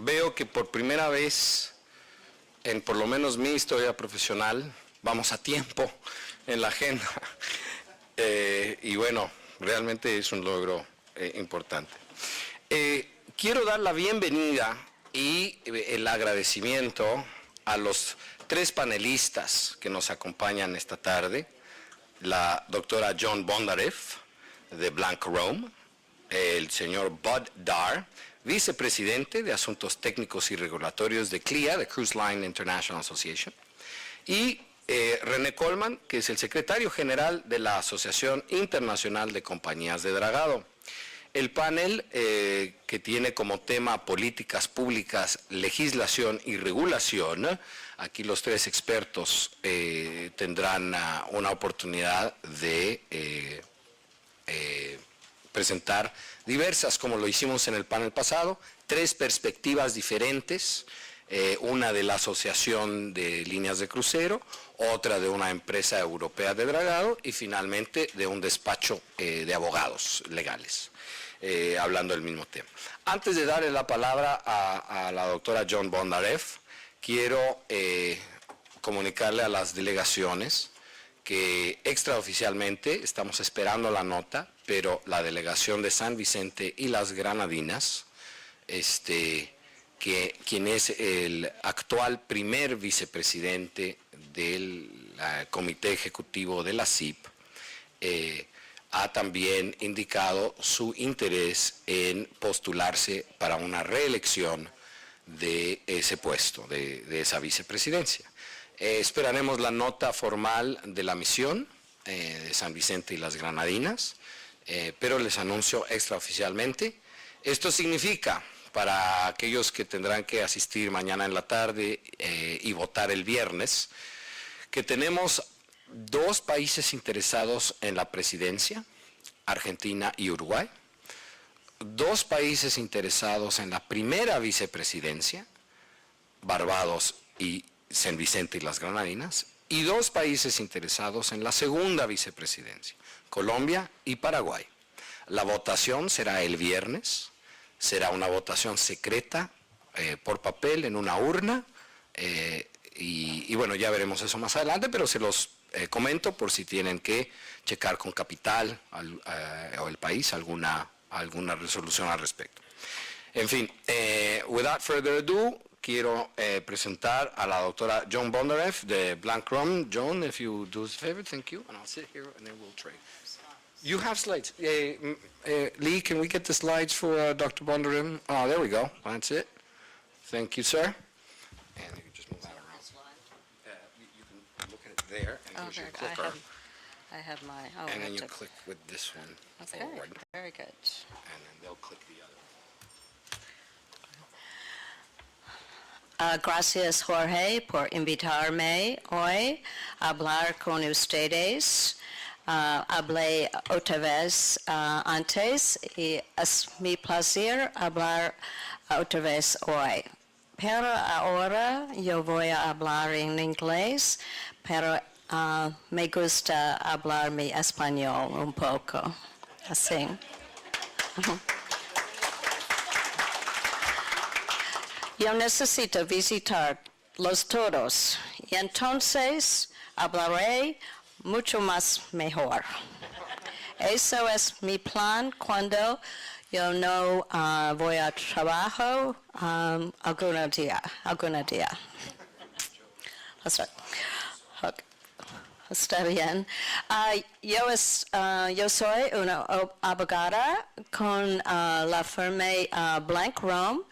veo que por primera vez en por lo menos mi historia profesional vamos a tiempo en la agenda. Y bueno, realmente es un logro importante. Quiero dar la bienvenida y el agradecimiento a los 3 panelistas que nos acompañan esta tarde. La doctora John Bondarev, de Blank Rome, el señor Bud Dar, vicepresidente de Asuntos Técnicos y Regulatorios de CLIA, de Cruise Line International Association, y René Coleman, que es el secretario general de la Asociación Internacional de Compañías de Dragado. El panel, que tiene como tema políticas públicas, legislación y regulación, aquí los 3 expertos tendrán una oportunidad de presentar diversas, como lo hicimos en el panel pasado, 3 perspectivas diferentes, una de la Asociación de Líneas de Crucero, otra de una empresa europea de dragado y finalmente de un despacho de abogados legales, hablando del mismo tema. Antes de darle la palabra a la doctora John Bondarev, quiero comunicarle a las delegaciones que extraoficialmente estamos esperando la nota, pero la delegación de San Vicente y las Granadinas, quien es el actual primer vicepresidente del Comité Ejecutivo de la CIP, ha también indicado su interés en postularse para una reelección de ese puesto, de esa vicepresidencia. Esperaremos la nota formal de la misión de San Vicente y las Granadinas, pero les anuncio extraoficialmente. Esto significa, para aquellos que tendrán que asistir mañana en la tarde y votar el viernes, que tenemos 2 países interesados en la presidencia, Argentina y Uruguay, 2 países interesados en la primera vicepresidencia, Barbados y San Vicente y las Granadinas, y 2 países interesados en la segunda vicepresidencia, Colombia y Paraguay. La votación será el viernes, será una votación secreta por papel en una urna, y bueno, ya veremos eso más adelante, pero se los comento por si tienen que checar con Capital o el país alguna resolución al respecto. En fin, without further ado, quiero presentar a la doctora John Bondarev de Blank Rome. John, if you do us a favor, thank you, and I'll sit here and then we'll trade. You have slides. Lee, can we get the slides for Dr. Bondarev? Oh, there we go. That's it. Thank you, sir. And you can just move that around. You can look at it there, and here's your clicker. I have my... Oh, and then you click with this one forward. Very good. And then they'll click the other. Gracias, Jorge, por invitarme hoy a hablar con ustedes. Hablé otra vez antes y es mi placer hablar otra vez hoy. Pero ahora yo voy a hablar en inglés, pero me gusta hablar mi español un poco, así. Yo necesito visitar los todos y entonces hablaré mucho más mejor. Eso es mi plan cuando yo no voy a trabajo algún día. That's right. Okay. Está bien. Yo soy una abogada con la firma Blank Rome.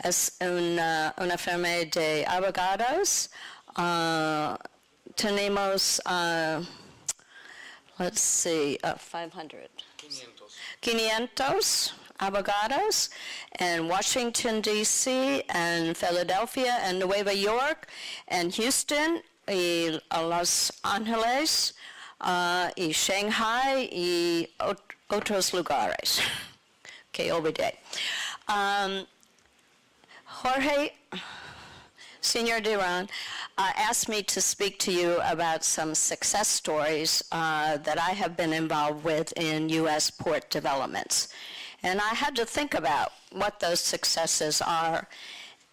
Es una firma de abogados. Tenemos, let's see, 500 abogados en Washington, D.C., en Philadelphia, en Nueva York, en Houston, y Los Ángeles, y Shanghai, y otros lugares que olvidé. Jorge, Senor Duran, asked me to speak to you about some success stories that I have been involved with in U.S. port developments. And I had to think about what those successes are.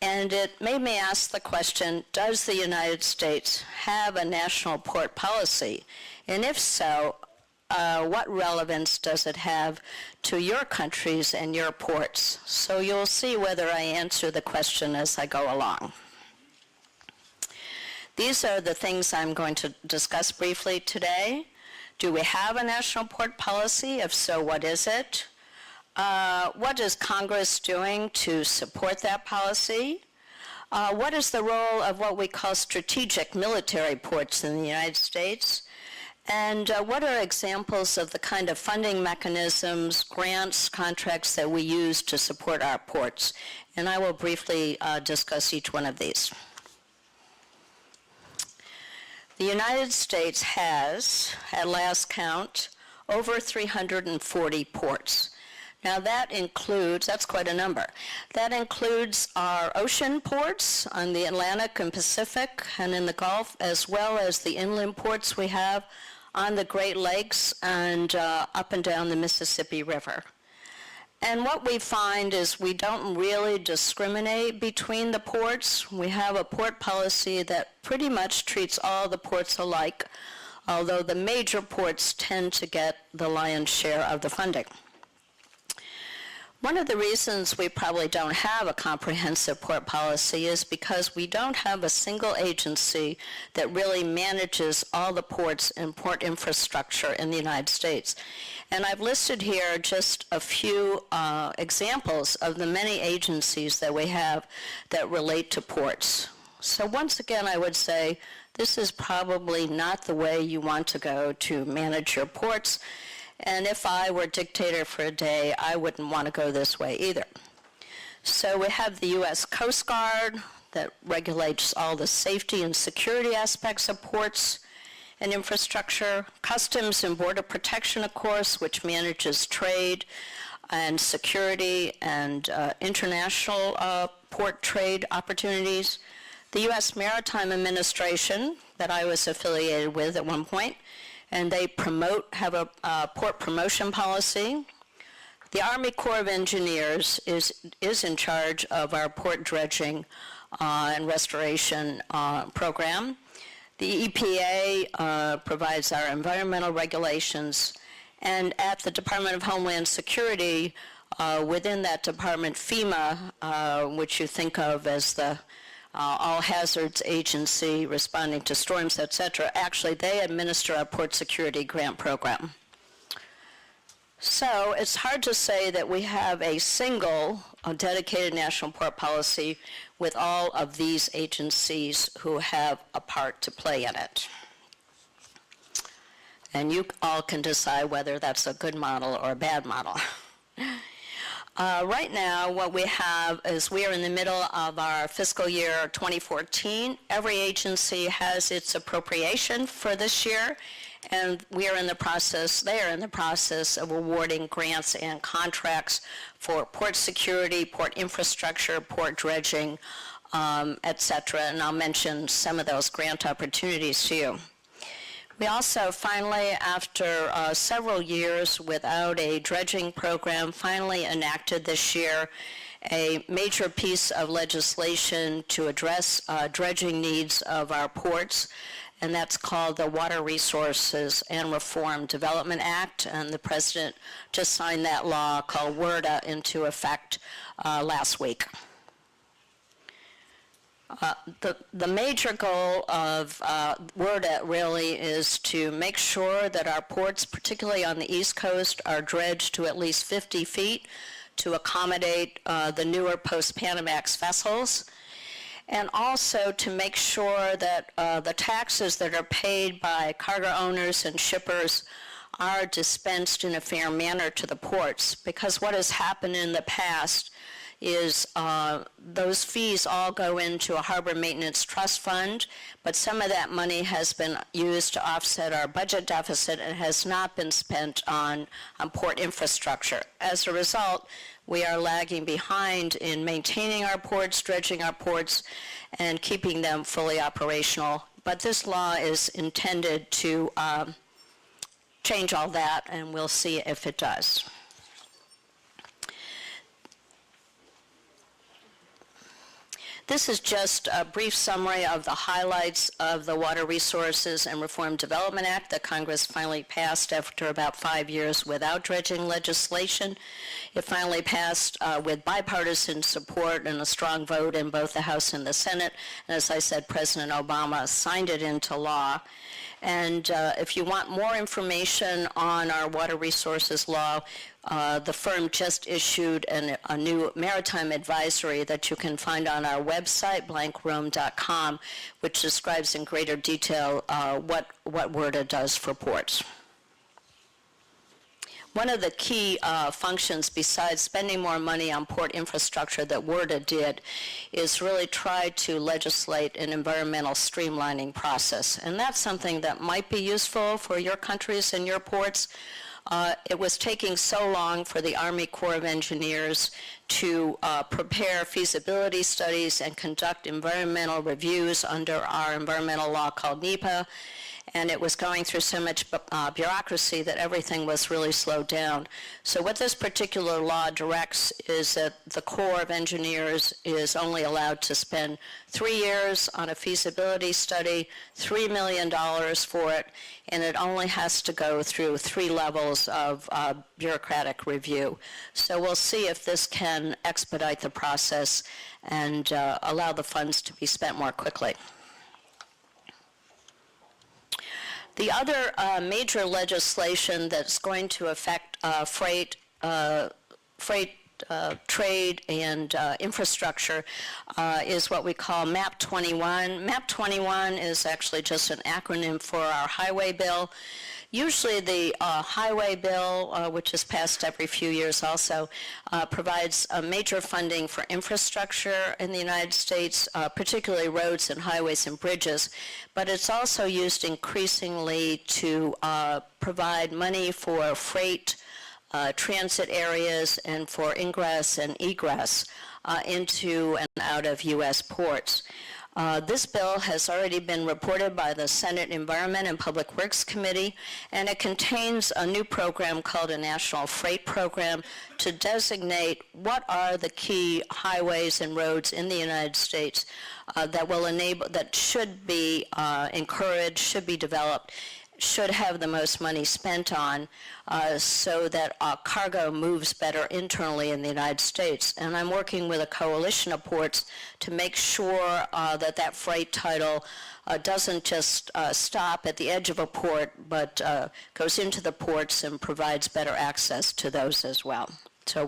And it made me ask the question, does the United States have a national port policy? And if so, what relevance does it have to your countries and your ports? So you'll see whether I answer the question as I go along. These are the things I'm going to discuss briefly today. Do we have a national port policy? If so, what is it? What is Congress doing to support that policy? What is the role of what we call strategic military ports in the United States? And what are examples of the kind of funding mechanisms, grants, contracts that we use to support our ports? And I will briefly discuss each one of these. The United States has, at last count, over 340 ports. Now that includes, that's quite a number. That includes our ocean ports on the Atlantic and Pacific and in the Gulf, as well as the inland ports we have on the Great Lakes and up and down the Mississippi River. And what we find is we don't really discriminate between the ports. We have a port policy that pretty much treats all the ports alike, although the major ports tend to get the lion's share of the funding. One of the reasons we probably don't have a comprehensive port policy is because we don't have a single agency that really manages all the ports and port infrastructure in the United States. And I've listed here just a few examples of the many agencies that we have that relate to ports. So once again, I would say this is probably not the way you want to go to manage your ports. And if I were dictator for a day, I wouldn't want to go this way either. So we have the U.S. Coast Guard that regulates all the safety and security aspects of ports and infrastructure. Customs and Border Protection, of course, which manages trade and security and international port trade opportunities. The U.S. Maritime Administration that I was affiliated with at one point, and they have a port promotion policy. The Army Corps of Engineers is in charge of our port dredging and restoration program. The EPA provides our environmental regulations, and at the Department of Homeland Security, within that department, FEMA, which you think of as the all hazards agency responding to storms, etc. Actually, they administer our port security grant program. So it's hard to say that we have a single dedicated national port policy with all of these agencies who have a part to play in it. And you all can decide whether that's a good model or a bad model. Right now, what we have is we are in the middle of our fiscal year 2014. Every agency has its appropriation for this year, and they are in the process of awarding grants and contracts for port security, port infrastructure, port dredging, etc. And I'll mention some of those grant opportunities to you. We also finally, after several years without a dredging program, finally enacted this year a major piece of legislation to address dredging needs of our ports, and that's called the Water Resources and Reform Development Act, and the President just signed that law called WRDA into effect last week. The major goal of WRDA really is to make sure that our ports, particularly on the East Coast, are dredged to at least 50 feet to accommodate the newer post-Panamax vessels, and also to make sure that the taxes that are paid by cargo owners and shippers are dispensed in a fair manner to the ports, because what has happened in the past is those fees all go into a harbor maintenance trust fund, but some of that money has been used to offset our budget deficit and has not been spent on port infrastructure. As a result, we are lagging behind in maintaining our ports, dredging our ports, and keeping them fully operational. But this law is intended to change all that, and we'll see if it does. This is just a brief summary of the highlights of the Water Resources and Reform Development Act that Congress finally passed after about 5 years without dredging legislation. It finally passed with bipartisan support and a strong vote in both the House and the Senate. And as I said, President Obama signed it into law. And if you want more information on our water resources law, the firm just issued a new maritime advisory that you can find on our website, blankrome.com, which describes in greater detail what WRDA does for ports. One of the key functions, besides spending more money on port infrastructure that WRDA did, is really try to legislate an environmental streamlining process. And that's something that might be useful for your countries and your ports. It was taking so long for the Army Corps of Engineers to prepare feasibility studies and conduct environmental reviews under our environmental law called NEPA. And it was going through so much bureaucracy that everything was really slowed down. So what this particular law directs is that the Corps of Engineers is only allowed to spend 3 years on a feasibility study, $3 million for it, and it only has to go through 3 levels of bureaucratic review. So we'll see if this can expedite the process and allow the funds to be spent more quickly. The other major legislation that's going to affect freight trade and infrastructure is what we call MAP 21. MAP 21 is actually just an acronym for our highway bill. Usually the highway bill, which is passed every few years also, provides major funding for infrastructure in the United States, particularly roads and highways and bridges, but it's also used increasingly to provide money for freight transit areas and for ingress and egress into and out of U.S. ports. This bill has already been reported by the Senate Environment and Public Works Committee, and it contains a new program called a National Freight Program to designate what are the key highways and roads in the United States that should be encouraged, should be developed, should have the most money spent on so that cargo moves better internally in the United States. And I'm working with a coalition of ports to make sure that freight title doesn't just stop at the edge of a port, but goes into the ports and provides better access to those as well. So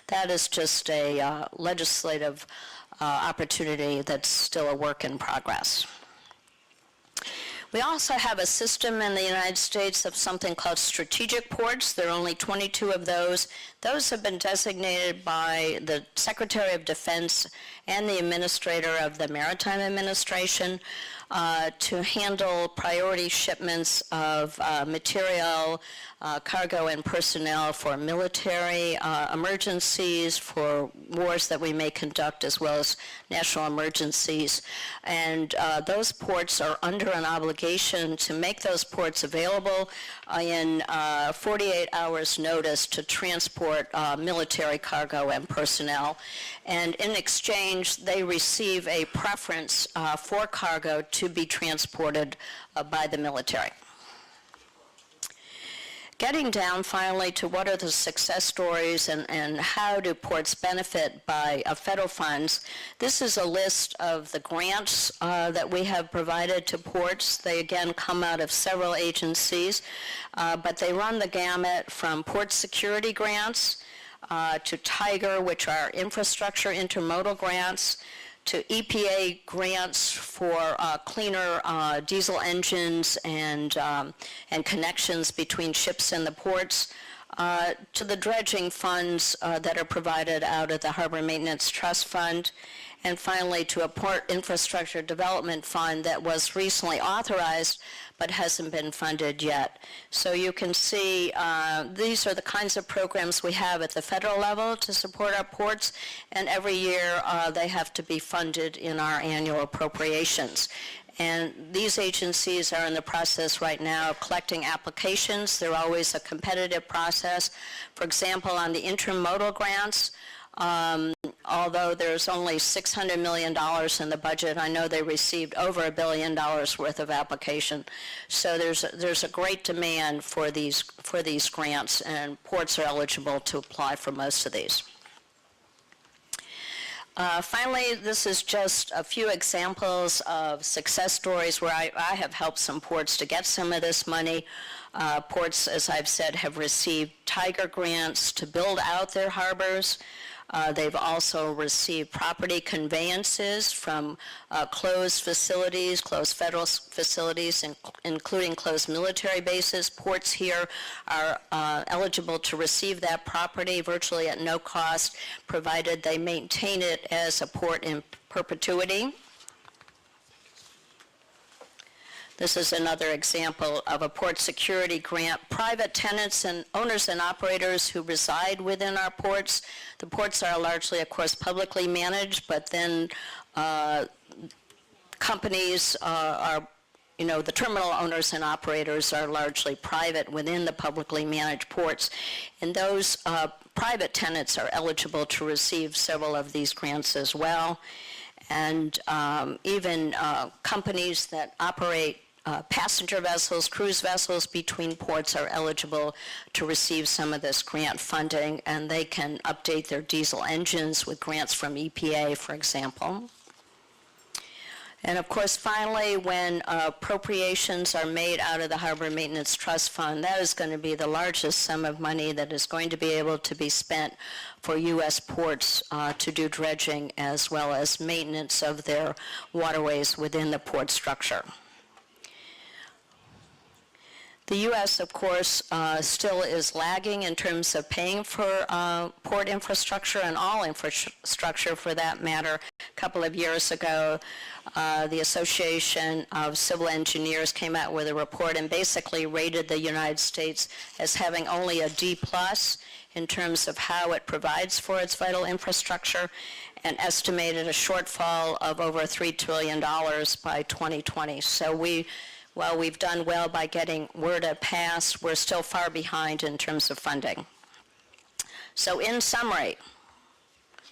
that is just a legislative opportunity that's still a work in progress. We also have a system in the United States of something called strategic ports. There are only 22 of those. Those have been designated by the Secretary of Defense and the Administrator of the Maritime Administration to handle priority shipments of material, cargo, and personnel for military emergencies, for wars that we may conduct, as well as national emergencies. And those ports are under an obligation to make those ports available in 48 hours notice to transport military cargo and personnel. And in exchange, they receive a preference for cargo to be transported by the military. Getting down finally to what are the success stories and how do ports benefit by federal funds. This is a list of the grants that we have provided to ports. They again come out of several agencies, but they run the gamut from port security grants to TIGER, which are infrastructure intermodal grants, to EPA grants for cleaner diesel engines and connections between ships and the ports, to the dredging funds that are provided out of the Harbor Maintenance Trust Fund, and finally to a Port Infrastructure Development Fund that was recently authorized but hasn't been funded yet. So you can see these are the kinds of programs we have at the federal level to support our ports, and every year they have to be funded in our annual appropriations. And these agencies are in the process right now of collecting applications. They're always a competitive process. For example, on the intermodal grants, Although there's only $600 million in the budget, I know they received over $1 billion worth of application. So there's a great demand for these grants, and ports are eligible to apply for most of these. Finally, this is just a few examples of success stories where I have helped some ports to get some of this money. Ports, as I've said, have received Tiger grants to build out their harbors. They've also received property conveyances from closed facilities, closed federal facilities, including closed military bases. Ports here are eligible to receive that property virtually at no cost, provided they maintain it as a port in perpetuity. This is another example of a port security grant. Private tenants and owners and operators who reside within our ports. The ports are largely, of course, publicly managed, but then companies are, the terminal owners and operators are largely private within the publicly managed ports. And those private tenants are eligible to receive several of these grants as well. And even companies that operate passenger vessels, cruise vessels between ports are eligible to receive some of this grant funding, and they can update their diesel engines with grants from EPA, for example. And of course, finally, when appropriations are made out of the Harbor Maintenance Trust Fund, that is going to be the largest sum of money that is going to be able to be spent for U.S. ports to do dredging as well as maintenance of their waterways within the port structure. The U.S., of course, still is lagging in terms of paying for port infrastructure and all infrastructure for that matter. A couple of years ago, the Association of Civil Engineers came out with a report and basically rated the United States as having only a D+ in terms of how it provides for its vital infrastructure, and estimated a shortfall of over $3 trillion by 2020. So while we've done well by getting WRDA passed, we're still far behind in terms of funding. So in summary,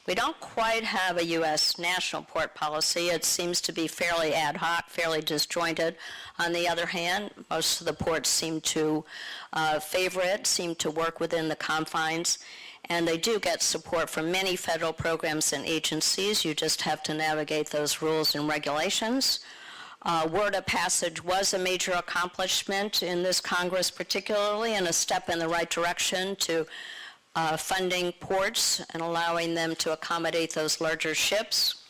we don't quite have a U.S. national port policy. It seems to be fairly ad hoc, fairly disjointed. On the other hand, most of the ports seem to favor it, seem to work within the confines, and they do get support from many federal programs and agencies. You just have to navigate those rules and regulations. WRDA passage was a major accomplishment in this Congress particularly, and a step in the right direction to funding ports and allowing them to accommodate those larger ships.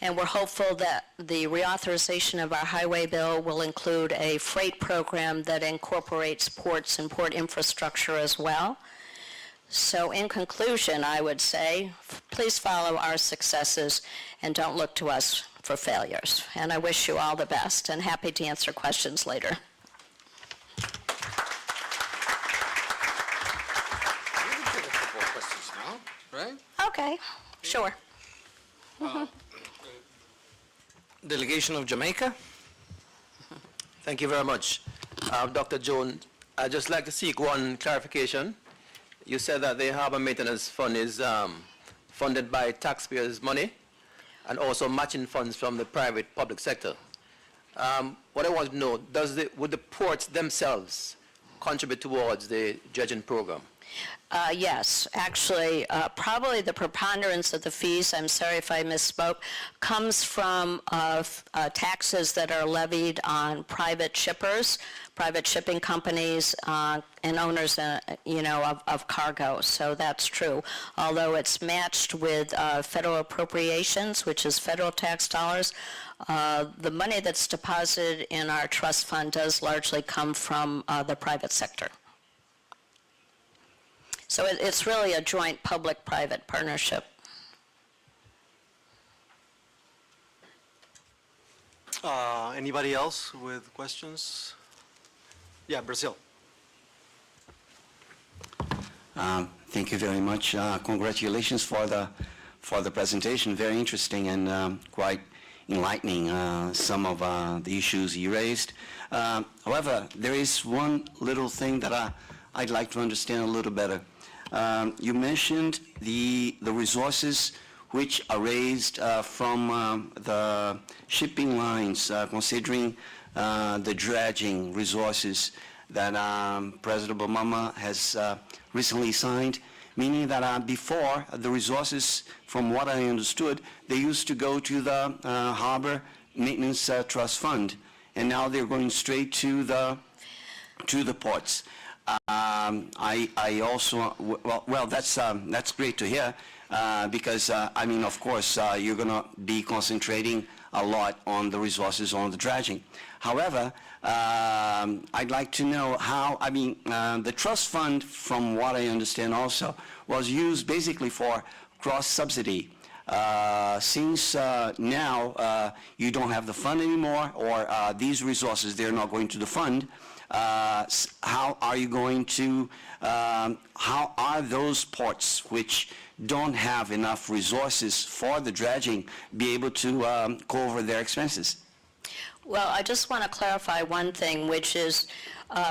And we're hopeful that the reauthorization of our highway bill will include a freight program that incorporates ports and port infrastructure as well. So in conclusion, I would say, please follow our successes and don't look to us for failures. And I wish you all the best, and happy to answer questions later. Right? Okay, sure. Delegation of Jamaica. Thank you very much. Dr. Jones, I'd just like to seek one clarification. You said that the Harbor Maintenance Fund is funded by taxpayers' money and also matching funds from the private public sector. What I want to know, would the ports themselves contribute towards the dredging program? Yes, actually, probably the preponderance of the fees, I'm sorry if I misspoke, comes from taxes that are levied on private shippers, private shipping companies, and owners, of cargo. So that's true. Although it's matched with federal appropriations, which is federal tax dollars, the money that's deposited in our trust fund does largely come from the private sector. So it's really a joint public-private partnership. Anybody else with questions? Yeah, Brazil. Thank you very much. Congratulations for the presentation. Very interesting and quite enlightening, some of the issues you raised. However, there is one little thing that I'd like to understand a little better. You mentioned the resources which are raised from the shipping lines, considering the dredging resources that President Obama has recently signed, meaning that before, the resources, from what I understood, they used to go to the Harbor Maintenance Trust Fund, and now they're going straight to the ports. I also, well, that's great to hear, because, I mean, of course, you're going to be concentrating a lot on the resources on the dredging. However, I'd like to know how, I mean, the trust fund, from what I understand also, was used basically for cross-subsidy. Since now you don't have the fund anymore, or these resources, they're not going to the fund, how are you going to, how are those ports which don't have enough resources for the dredging be able to cover their expenses? Well, I just want to clarify one thing, which is,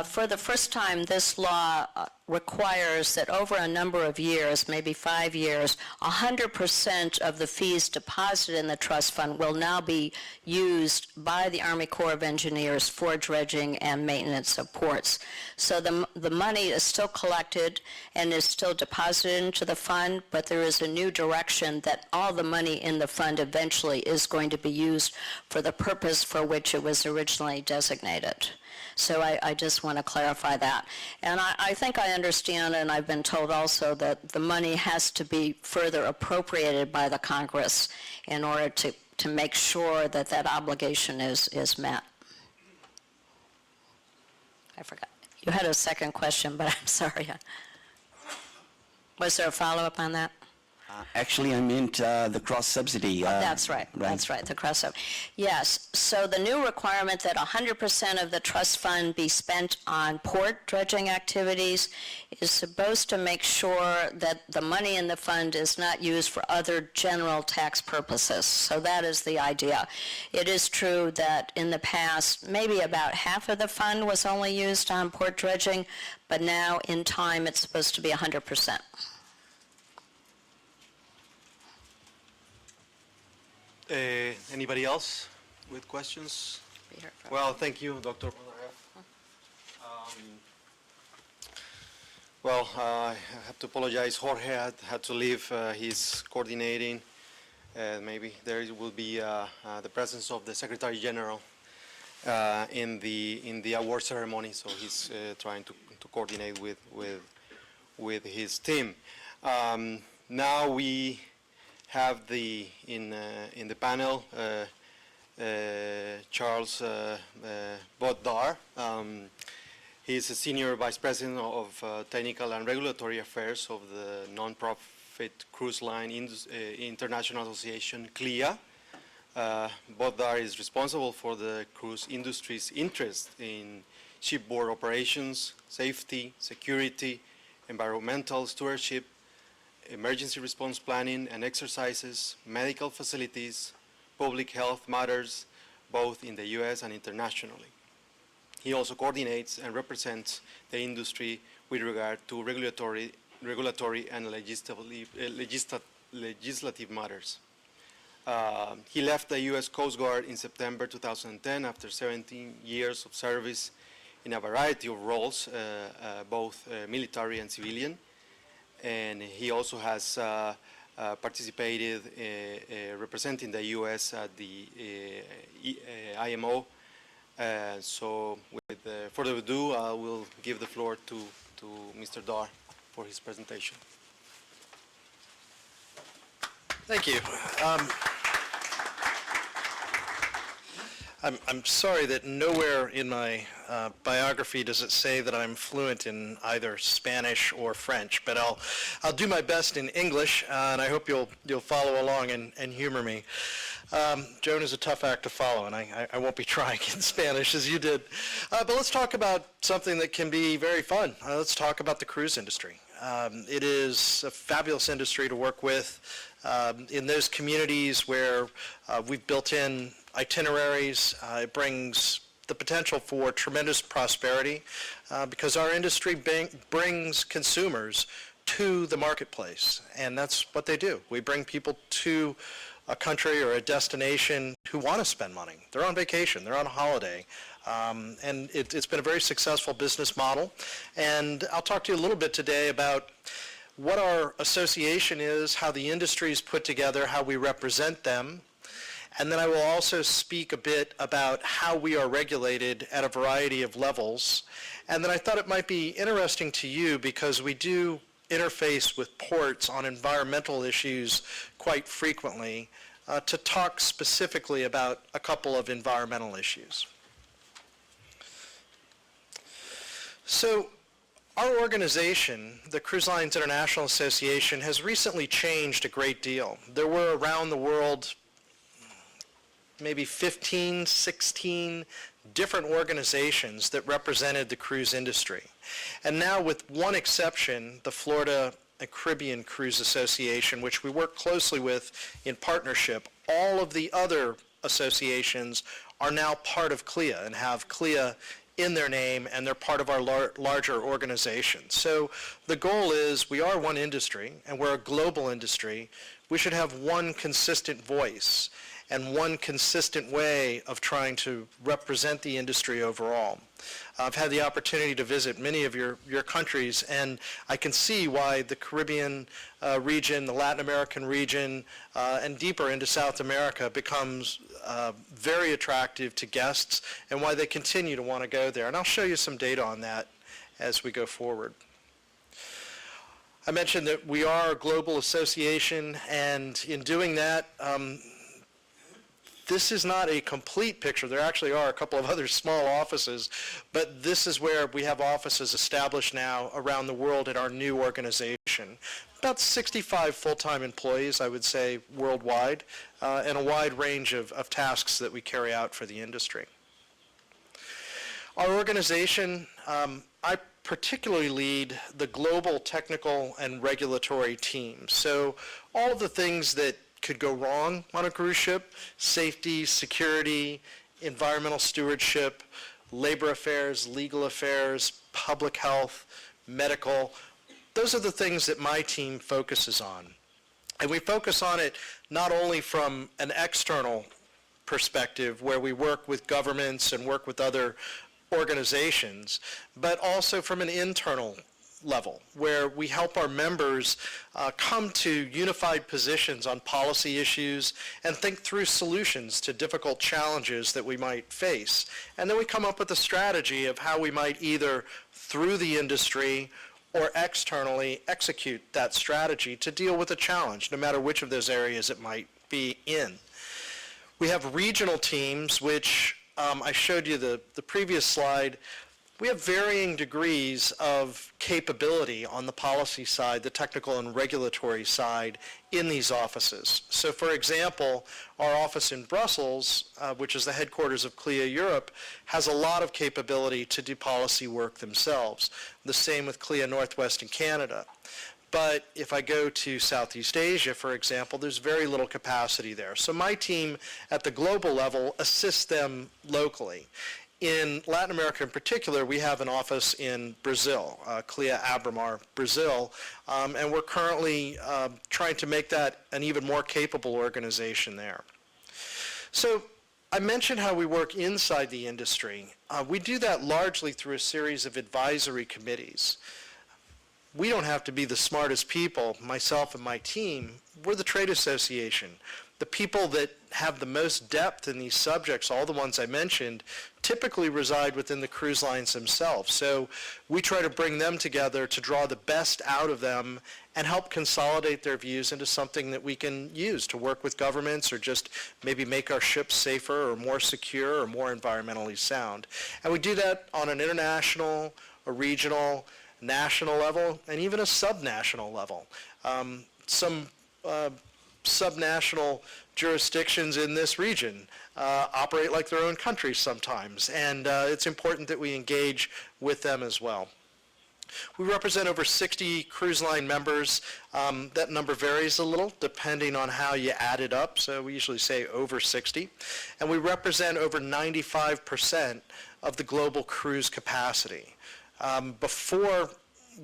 for the first time, this law requires that over a number of years, maybe 5 years, 100% of the fees deposited in the trust fund will now be used by the Army Corps of Engineers for dredging and maintenance of ports. So the money is still collected and is still deposited into the fund, but there is a new direction that all the money in the fund eventually is going to be used for the purpose for which it was originally designated. So I just want to clarify that. And I think I understand, and I've been told also, that the money has to be further appropriated by the Congress in order to make sure that that obligation is met. I forgot. You had a second question, but I'm sorry. Was there a follow-up on that? Actually, I meant the cross-subsidy. That's right. That's right, the cross-up. Yes, so the new requirement that 100% of the trust fund be spent on port dredging activities is supposed to make sure that the money in the fund is not used for other general tax purposes. So that is the idea. It is true that in the past, maybe about half of the fund was only used on port dredging, but now in time it's supposed to be 100%. Anybody else with questions? Well, thank you, Dr. Well, I have to apologize. Jorge had to leave. He's coordinating. Maybe there will be the presence of the Secretary General in the award ceremony, so he's trying to coordinate with his team. Now we have in the panel Charles Bodar. He's a Senior Vice President of Technical and Regulatory Affairs of the nonprofit Cruise Line International Association, CLIA. Bodar is responsible for the cruise industry's interest in shipboard operations, safety, security, environmental stewardship, emergency response planning and exercises, medical facilities, public health matters, both in the U.S. and internationally. He also coordinates and represents the industry with regard to regulatory and legislative matters. He left the U.S. Coast Guard in September 2010 after 17 years of service in a variety of roles, both military and civilian. And he also has participated representing the U.S. at the IMO. So with further ado, I will give the floor to Mr. Dar for his presentation. Thank you. I'm sorry that nowhere in my biography does it say that I'm fluent in either Spanish or French, but I'll do my best in English, and I hope you'll follow along and humor me. Joan is a tough act to follow, and I won't be trying in Spanish as you did. But let's talk about something that can be very fun. Let's talk about the cruise industry. It is a fabulous industry to work with in those communities where we've built in itineraries. It brings the potential for tremendous prosperity because our industry brings consumers to the marketplace, and that's what they do. We bring people to a country or a destination who want to spend money. They're on vacation, they're on holiday, and it's been a very successful business model. And I'll talk to you a little bit today about what our association is, how the industry is put together, how we represent them, and then I will also speak a bit about how we are regulated at a variety of levels. And then I thought it might be interesting to you because we do interface with ports on environmental issues quite frequently, to talk specifically about a couple of environmental issues. So our organization, the Cruise Lines International Association, has recently changed a great deal. There were around the world maybe 15, 16 different organizations that represented the cruise industry. And now, with one exception, the Florida and Caribbean Cruise Association, which we work closely with in partnership, all of the other associations are now part of CLIA and have CLIA in their name, and they're part of our larger organization. So the goal is we are one industry, and we're a global industry. We should have one consistent voice and one consistent way of trying to represent the industry overall. I've had the opportunity to visit many of your countries, and I can see why the Caribbean region, the Latin American region, and deeper into South America becomes very attractive to guests, and why they continue to want to go there. And I'll show you some data on that as we go forward. I mentioned that we are a global association, and in doing that, this is not a complete picture. There actually are a couple of other small offices, but this is where we have offices established now around the world in our new organization. About 65 full-time employees, I would say, worldwide, and a wide range of tasks that we carry out for the industry. Our organization, I particularly lead the global technical and regulatory team. So all of the things that could go wrong on a cruise ship: safety, security, environmental stewardship, labor affairs, legal affairs, public health, medical. Those are the things that my team focuses on. And we focus on it not only from an external perspective, where we work with governments and work with other organizations, but also from an internal level, where we help our members come to unified positions on policy issues and think through solutions to difficult challenges that we might face. And then we come up with a strategy of how we might either, through the industry or externally, execute that strategy to deal with a challenge, no matter which of those areas it might be in. We have regional teams, which I showed you the previous slide. We have varying degrees of capability on the policy side, the technical and regulatory side, in these offices. So for example, our office in Brussels, which is the headquarters of CLIA Europe, has a lot of capability to do policy work themselves. The same with CLIA Northwest in Canada. But if I go to Southeast Asia, for example, there's very little capacity there. So my team at the global level assists them locally. In Latin America in particular, we have an office in Brazil, CLIA Abramar, Brazil, and we're currently trying to make that an even more capable organization there. So I mentioned how we work inside the industry. We do that largely through a series of advisory committees. We don't have to be the smartest people, myself and my team. We're the trade association. The people that have the most depth in these subjects, all the ones I mentioned, typically reside within the cruise lines themselves. So we try to bring them together to draw the best out of them and help consolidate their views into something that we can use to work with governments, or just maybe make our ships safer or more secure or more environmentally sound. And we do that on an international, a regional, national level, and even a subnational level. Some subnational jurisdictions in this region operate like their own countries sometimes, and it's important that we engage with them as well. We represent over 60 cruise line members. That number varies a little depending on how you add it up, so we usually say over 60. And we represent over 95% of the global cruise capacity. Before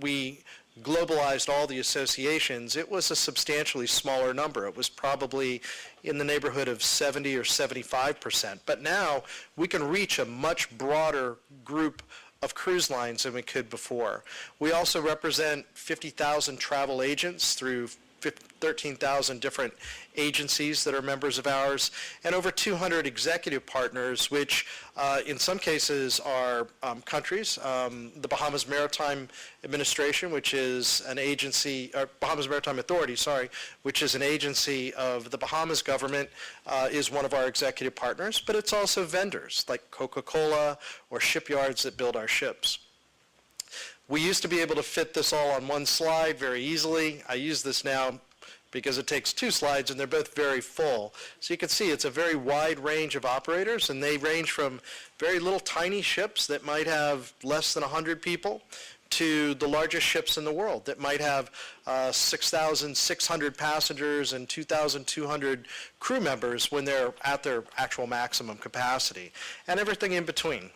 we globalized all the associations, it was a substantially smaller number. It was probably in the neighborhood of 70 or 75%. But now we can reach a much broader group of cruise lines than we could before. We also represent 50,000 travel agents through 13,000 different agencies that are members of ours, and over 200 executive partners, which in some cases are countries. The Bahamas Maritime Administration, which is an agency, or Bahamas Maritime Authority, sorry, which is an agency of the Bahamas government, is one of our executive partners, but it's also vendors like Coca-Cola or shipyards that build our ships. We used to be able to fit this all on one slide very easily. I use this now because it takes two slides and they're both very full. So you can see it's a very wide range of operators, and they range from very little tiny ships that might have less than 100 people to the largest ships in the world that might have 6,600 passengers and 2,200 crew members when they're at their actual maximum capacity, and everything in between.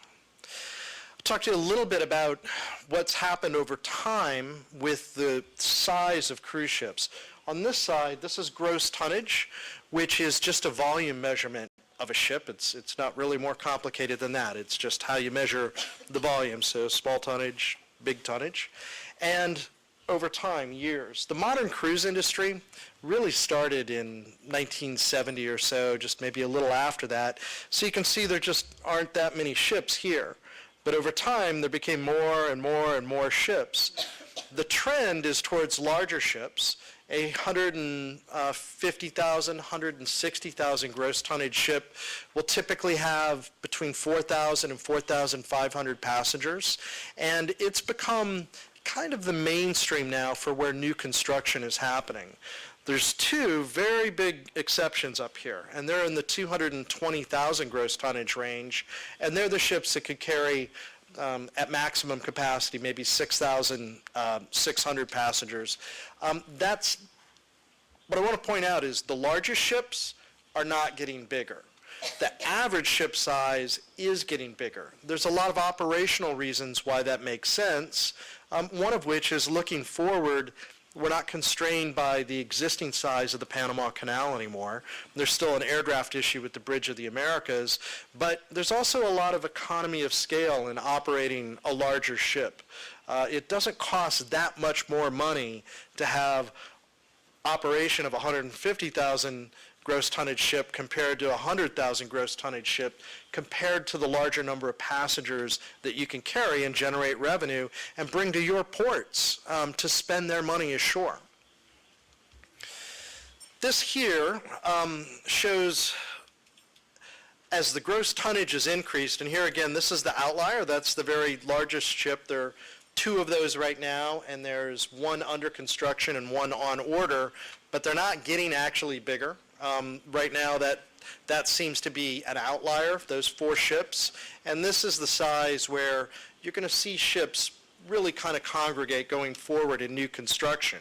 Talk to you a little bit about what's happened over time with the size of cruise ships. On this side, this is gross tonnage, which is just a volume measurement of a ship. It's not really more complicated than that. It's just how you measure the volume, so small tonnage, big tonnage. And over time, years. The modern cruise industry really started in 1970 or so, just maybe a little after that. So you can see there just aren't that many ships here. But over time, there became more and more and more ships. The trend is towards larger ships. A 150,000, 160,000 gross tonnage ship will typically have between 4,000 and 4,500 passengers. And it's become kind of the mainstream now for where new construction is happening. There's two very big exceptions up here, and they're in the 220,000 gross tonnage range, and they're the ships that could carry at maximum capacity, maybe 6,600 passengers. That's what I want to point out is the largest ships are not getting bigger. The average ship size is getting bigger. There's a lot of operational reasons why that makes sense, one of which is looking forward. We're not constrained by the existing size of the Panama Canal anymore. There's still an air draft issue with the Bridge of the Americas, but there's also a lot of economy of scale in operating a larger ship. It doesn't cost that much more money to have operation of a 150,000 gross tonnage ship compared to a 100,000 gross tonnage ship, compared to the larger number of passengers that you can carry and generate revenue and bring to your ports to spend their money ashore. This here shows as the gross tonnage is increased, and here again, this is the outlier. That's the very largest ship. There are two of those right now, and there's one under construction and one on order, but they're not getting actually bigger. Right now, that seems to be an outlier, those four ships. And this is the size where you're going to see ships really kind of congregate going forward in new construction.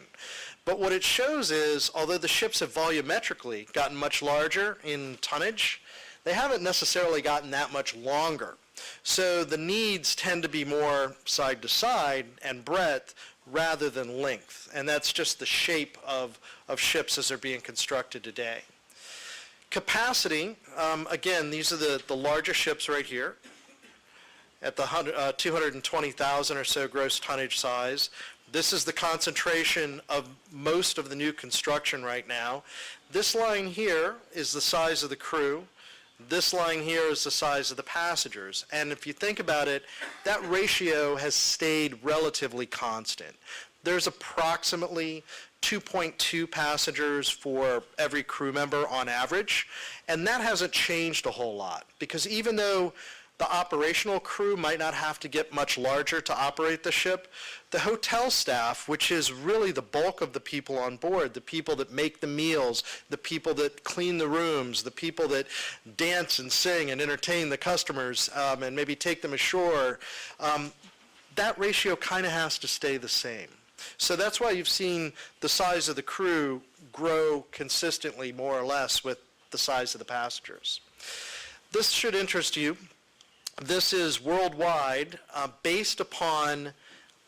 But what it shows is, although the ships have volumetrically gotten much larger in tonnage, they haven't necessarily gotten that much longer. So the needs tend to be more side to side and breadth rather than length. And that's just the shape of ships as they're being constructed today. Capacity, again, these are the larger ships right here at the 220,000 or so gross tonnage size. This is the concentration of most of the new construction right now. This line here is the size of the crew. This line here is the size of the passengers. And if you think about it, that ratio has stayed relatively constant. There's approximately 2.2 passengers for every crew member on average, and that hasn't changed a whole lot, because even though the operational crew might not have to get much larger to operate the ship, the hotel staff, which is really the bulk of the people on board, the people that make the meals, the people that clean the rooms, the people that dance and sing and entertain the customers and maybe take them ashore, that ratio kind of has to stay the same. So that's why you've seen the size of the crew grow consistently, more or less, with the size of the passengers. This should interest you. This is worldwide based upon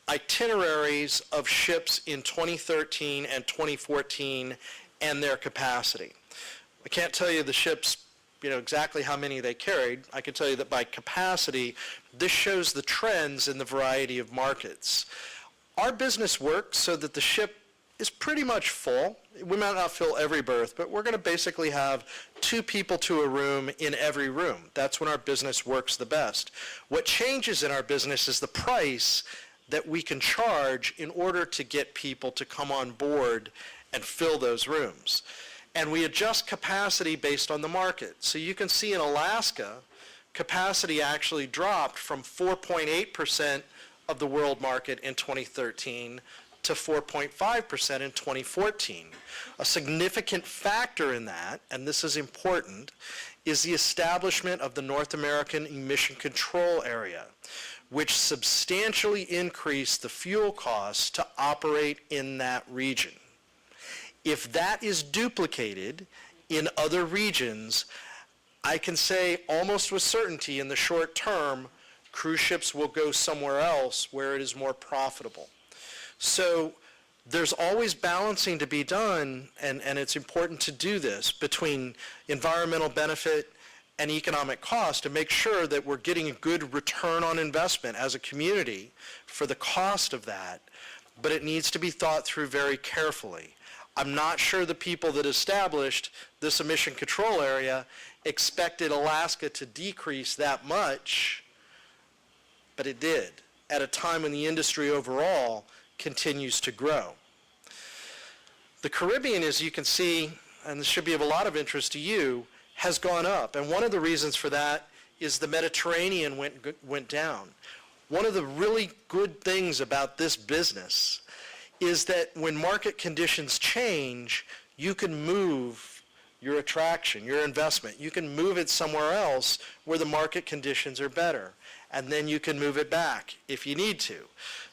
itineraries of ships in 2013 and 2014 and their capacity. I can't tell you the ships, exactly how many they carried. I can tell you that by capacity, this shows the trends in the variety of markets. Our business works so that the ship is pretty much full. We might not fill every berth, but we're going to basically have 2 people to a room in every room. That's when our business works the best. What changes in our business is the price that we can charge in order to get people to come on board and fill those rooms. And we adjust capacity based on the market. So you can see in Alaska, capacity actually dropped from 4.8% of the world market in 2013 to 4.5% in 2014. A significant factor in that, and this is important, is the establishment of the North American Emission Control Area, which substantially increased the fuel costs to operate in that region. If that is duplicated in other regions, I can say almost with certainty in the short term, cruise ships will go somewhere else where it is more profitable. So there's always balancing to be done, and it's important to do this between environmental benefit and economic cost to make sure that we're getting a good return on investment as a community for the cost of that, but it needs to be thought through very carefully. I'm not sure the people that established this emission control area expected Alaska to decrease that much, but it did, at a time when the industry overall continues to grow. The Caribbean, as you can see, and this should be of a lot of interest to you, has gone up. And one of the reasons for that is the Mediterranean went down. One of the really good things about this business is that when market conditions change, you can move your attraction, your investment. You can move it somewhere else where the market conditions are better. And then you can move it back if you need to.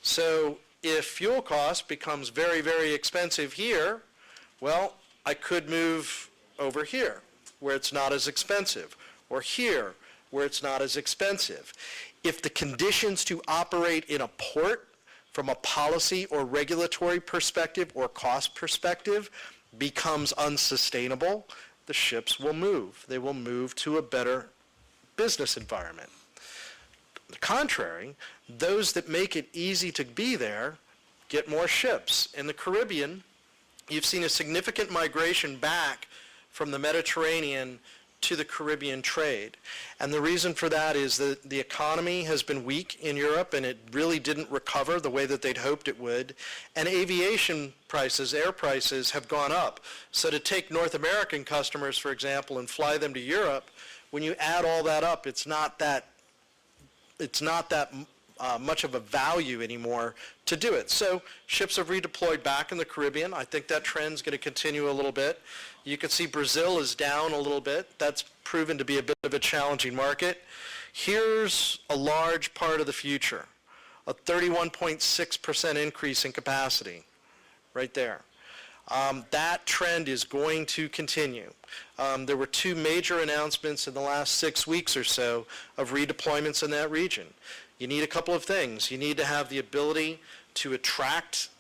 So if fuel cost becomes very, very expensive here, well, I could move over here where it's not as expensive, or here where it's not as expensive. If the conditions to operate in a port from a policy or regulatory perspective or cost perspective becomes unsustainable, the ships will move. They will move to a better business environment. On the contrary, those that make it easy to be there get more ships. In the Caribbean, you've seen a significant migration back from the Mediterranean to the Caribbean trade. And the reason for that is that the economy has been weak in Europe and it really didn't recover the way that they'd hoped it would. And aviation prices, air prices, have gone up. So to take North American customers, for example, and fly them to Europe, when you add all that up, it's not that much of a value anymore to do it. So ships have redeployed back in the Caribbean. I think that trend's going to continue a little bit. You can see Brazil is down a little bit. That's proven to be a bit of a challenging market. Here's a large part of the future, a 31.6% increase in capacity right there. That trend is going to continue. There were 2 major announcements in the last 6 weeks or so of redeployments in that region. You need a couple of things. You need to have the ability to attract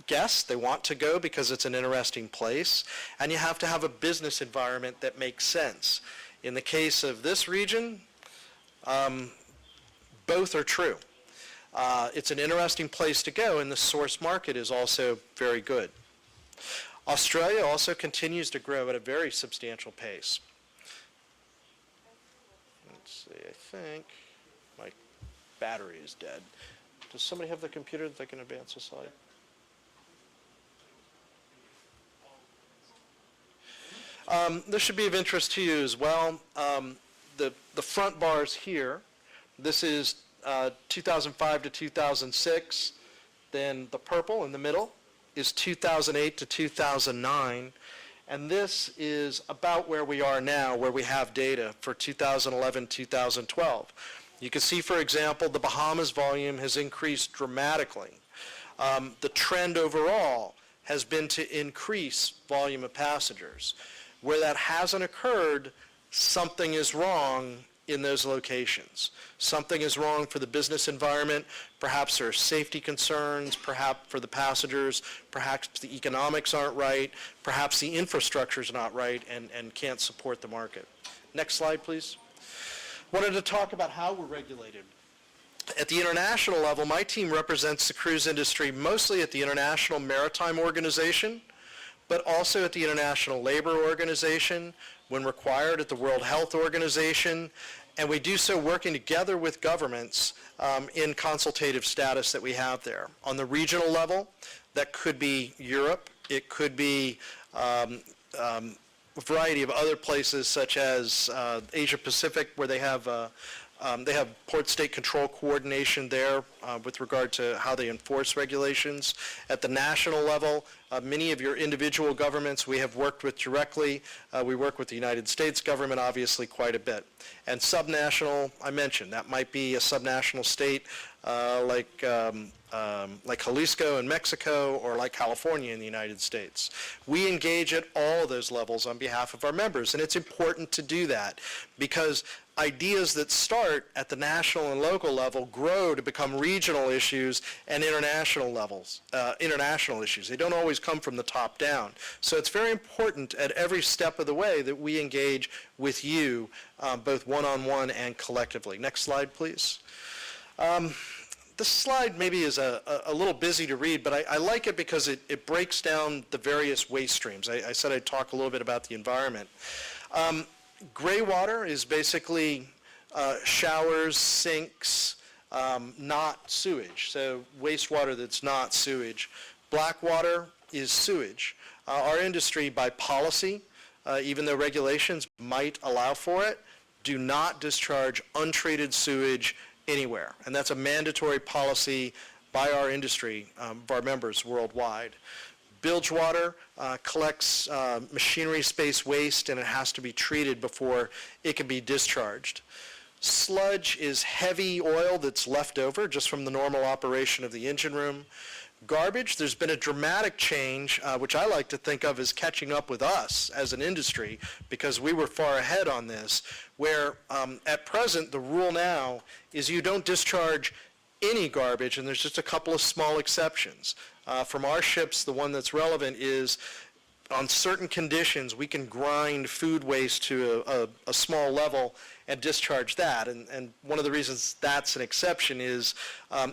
guests. They want to go because it's an interesting place. And you have to have a business environment that makes sense. In the case of this region, both are true. It's an interesting place to go, and the source market is also very good. Australia also continues to grow at a very substantial pace. Let's see, I think my battery is dead. Does somebody have the computer that they can advance the slide? This should be of interest to you as well. The front bars here, this is 2005 to 2006. Then the purple in the middle is 2008 to 2009. And this is about where we are now, where we have data for 2011, 2012. You can see, for example, the Bahamas volume has increased dramatically. The trend overall has been to increase volume of passengers. Where that hasn't occurred, something is wrong in those locations. Something is wrong for the business environment, perhaps there are safety concerns, perhaps for the passengers, perhaps the economics aren't right, perhaps the infrastructure is not right and can't support the market. Next slide, please. Wanted to talk about how we're regulated. At the international level, my team represents the cruise industry mostly at the International Maritime Organization, but also at the International Labor Organization, when required at the World Health Organization, and we do so working together with governments in consultative status that we have there. On the regional level, that could be Europe, it could be a variety of other places such as Asia Pacific, where they have port-state control coordination there with regard to how they enforce regulations. At the national level, many of your individual governments we have worked with directly. We work with the United States government, obviously, quite a bit. And subnational, I mentioned, that might be a subnational state like Jalisco in Mexico or like California in the United States. We engage at all of those levels on behalf of our members, and it's important to do that because ideas that start at the national and local level grow to become regional issues and international levels, international issues. They don't always come from the top down. So it's very important at every step of the way that we engage with you, both one-on-one and collectively. Next slide, please. This slide maybe is a little busy to read, but I like it because it breaks down the various waste streams. I said I'd talk a little bit about the environment. Gray water is basically showers, sinks, not sewage, so wastewater that's not sewage. Black water is sewage. Our industry, by policy, even though regulations might allow for it, do not discharge untreated sewage anywhere, and that's a mandatory policy by our industry, of our members worldwide. Bilge water collects machinery space waste, and it has to be treated before it can be discharged. Sludge is heavy oil that's left over just from the normal operation of the engine room. Garbage, there's been a dramatic change, which I like to think of as catching up with us as an industry, because we were far ahead on this, where at present the rule now is you don't discharge any garbage, and there's just a couple of small exceptions. From our ships, the one that's relevant is on certain conditions, we can grind food waste to a small level and discharge that. And one of the reasons that's an exception is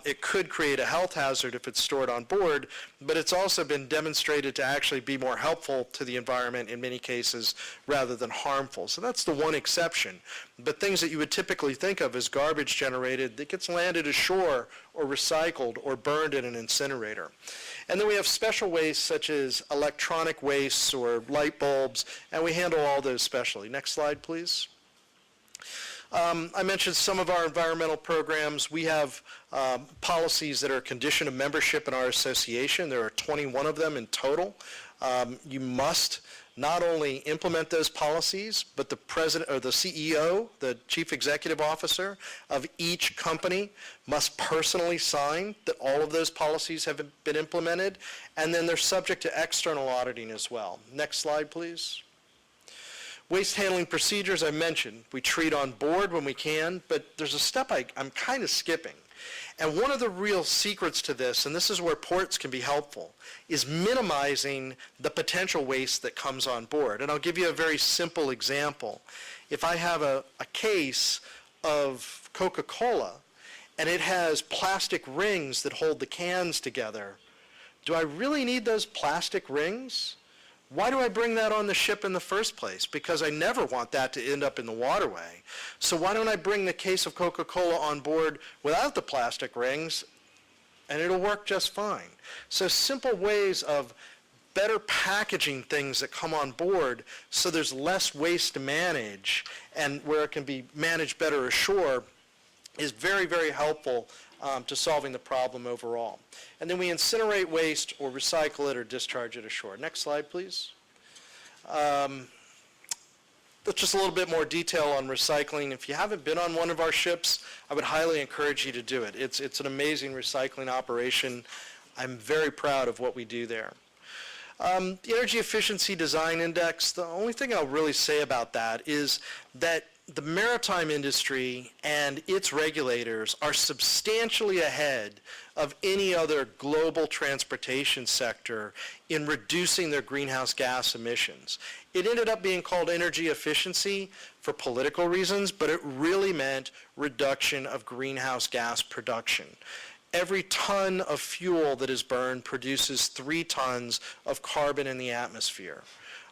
it could create a health hazard if it's stored on board, but it's also been demonstrated to actually be more helpful to the environment in many cases rather than harmful. So that's the one exception. But things that you would typically think of as garbage generated that gets landed ashore or recycled or burned in an incinerator. And then we have special waste such as electronic wastes or light bulbs, and we handle all those specially. Next slide, please. I mentioned some of our environmental programs. We have policies that are a condition of membership in our association. There are 21 of them in total. You must not only implement those policies, but the president or the CEO, the chief executive officer of each company must personally sign that all of those policies have been implemented, and then they're subject to external auditing as well. Next slide, please. Waste handling procedures, I mentioned. We treat on board when we can, but there's a step I'm kind of skipping. And one of the real secrets to this, and this is where ports can be helpful, is minimizing the potential waste that comes on board. And I'll give you a very simple example. If I have a case of Coca-Cola and it has plastic rings that hold the cans together, do I really need those plastic rings? Why do I bring that on the ship in the first place? Because I never want that to end up in the waterway. So why don't I bring the case of Coca-Cola on board without the plastic rings, and it'll work just fine. So simple ways of better packaging things that come on board so there's less waste to manage, and where it can be managed better ashore is very, very helpful to solving the problem overall. And then we incinerate waste or recycle it or discharge it ashore. Next slide, please. Just a little bit more detail on recycling. If you haven't been on one of our ships, I would highly encourage you to do it. It's an amazing recycling operation. I'm very proud of what we do there. The Energy Efficiency Design Index, the only thing I'll really say about that is that the maritime industry and its regulators are substantially ahead of any other global transportation sector in reducing their greenhouse gas emissions. It ended up being called energy efficiency for political reasons, but it really meant reduction of greenhouse gas production. Every ton of fuel that is burned produces 3 tons of carbon in the atmosphere.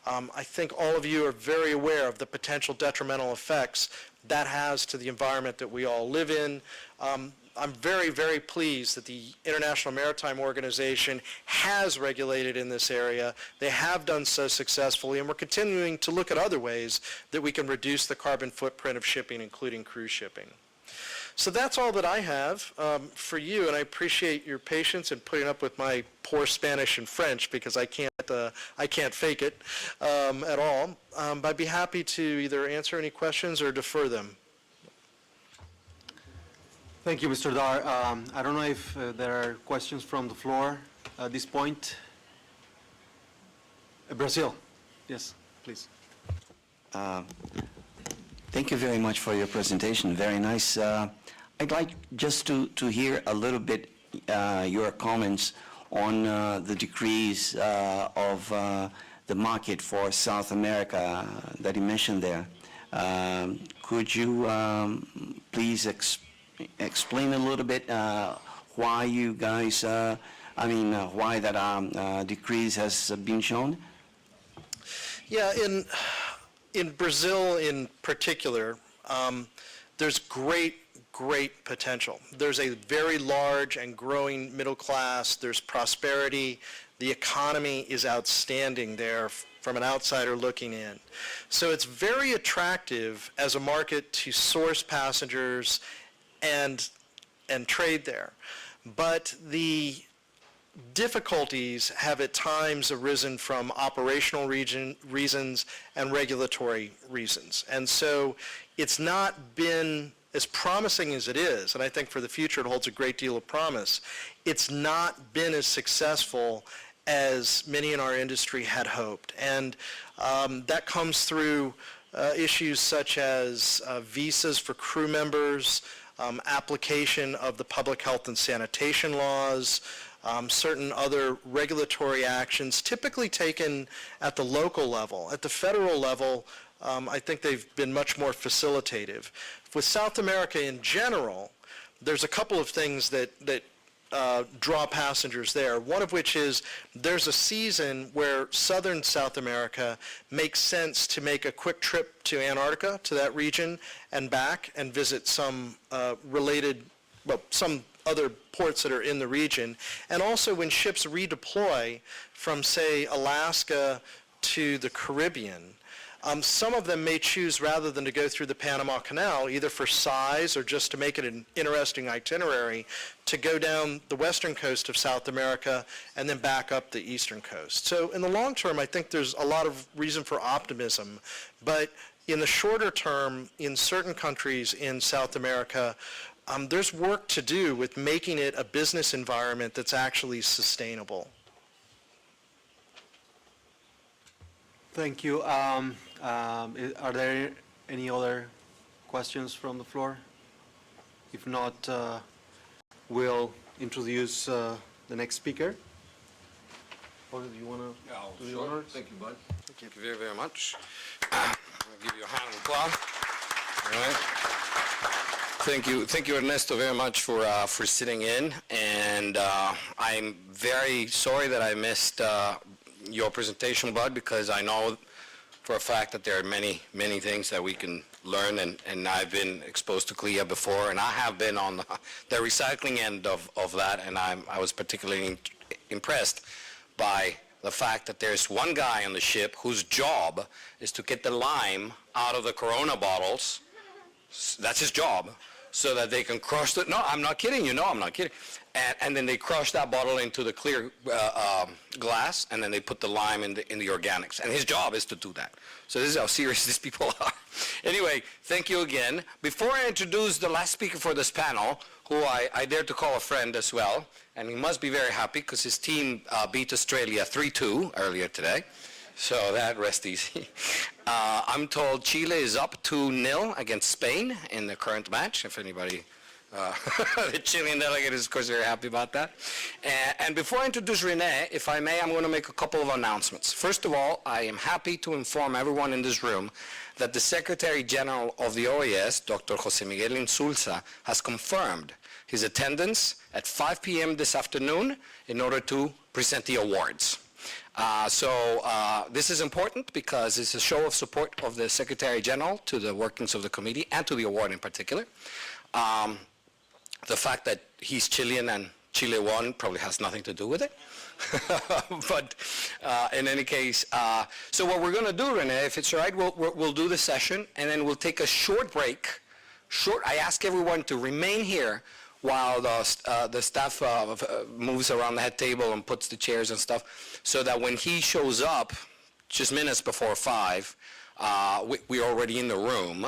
I think all of you are very aware of the potential detrimental effects that has to the environment that we all live in. I'm very, very pleased that the International Maritime Organization has regulated in this area. They have done so successfully, and we're continuing to look at other ways that we can reduce the carbon footprint of shipping, including cruise shipping. So that's all that I have for you, and I appreciate your patience in putting up with my poor Spanish and French because I can't fake it at all. But I'd be happy to either answer any questions or defer them. Thank you, Mr. Dar. I don't know if there are questions from the floor at this point. Brazil. Yes, please. Thank you very much for your presentation. Very nice. I'd like just to hear a little bit your comments on the decrease of the market for South America that you mentioned there. Could you please explain a little bit why you guys, why that decrease has been shown? Yeah, in Brazil in particular, there's great potential. There's a very large and growing middle class. There's prosperity. The economy is outstanding there from an outsider looking in. So it's very attractive as a market to source passengers and trade there. But the difficulties have at times arisen from operational reasons and regulatory reasons. And so it's not been as promising as it is, and I think for the future it holds a great deal of promise. It's not been as successful as many in our industry had hoped. And that comes through issues such as visas for crew members, application of the public health and sanitation laws, certain other regulatory actions typically taken at the local level. At the federal level, I think they've been much more facilitative. With South America in general, there's a couple of things that draw passengers there, one of which is there's a season where southern South America makes sense to make a quick trip to Antarctica, to that region, and back and visit some some other ports that are in the region. And also when ships redeploy from, say, Alaska to the Caribbean, some of them may choose, rather than to go through the Panama Canal, either for size or just to make it an interesting itinerary, to go down the western coast of South America and then back up the eastern coast. So in the long term, I think there's a lot of reason for optimism. But in the shorter term, in certain countries in South America, there's work to do with making it a business environment that's actually sustainable. Thank you. Are there any other questions from the floor? If not, we'll introduce the next speaker. Or do you want to do the honors? Thank you, bud. Thank you very, very much. I'll give you a hand of applause. All right. Thank you, Ernesto, very much for sitting in. And I'm very sorry that I missed your presentation, Bud, because I know for a fact that there are many things that we can learn, and I've been exposed to CLIA before, and I have been on the recycling end of that, and I was particularly impressed by the fact that there's one guy on the ship whose job is to get the lime out of the Corona bottles. That's his job, so that they can crush the, no, I'm not kidding you, no, I'm not kidding. And then they crush that bottle into the clear glass, and then they put the lime in the organics. And his job is to do that. So this is how serious these people are. Anyway, thank you again. Before I introduce the last speaker for this panel, who I dare to call a friend as well, and he must be very happy because his team beat Australia 3-2 earlier today. So that rests easy. I'm told Chile is up 2-0 against Spain in the current match, if anybody, the Chilean delegate is of course very happy about that. And before I introduce Rene, if I may, I'm going to make a couple of announcements. First of all, I am happy to inform everyone in this room that the Secretary General of the OAS, Dr. Jose Miguel Insulza, has confirmed his attendance at 5 p.m. this afternoon in order to present the awards. This is important because it's a show of support of the Secretary General to the workings of the committee and to the award in particular. The fact that he's Chilean and Chile won probably has nothing to do with it. But in any case, so what we're going to do, Rene, if it's all right, we'll do the session and then we'll take a short break. I ask everyone to remain here while the staff moves around the head table and puts the chairs and stuff, so that when he shows up, just minutes before 5, we're already in the room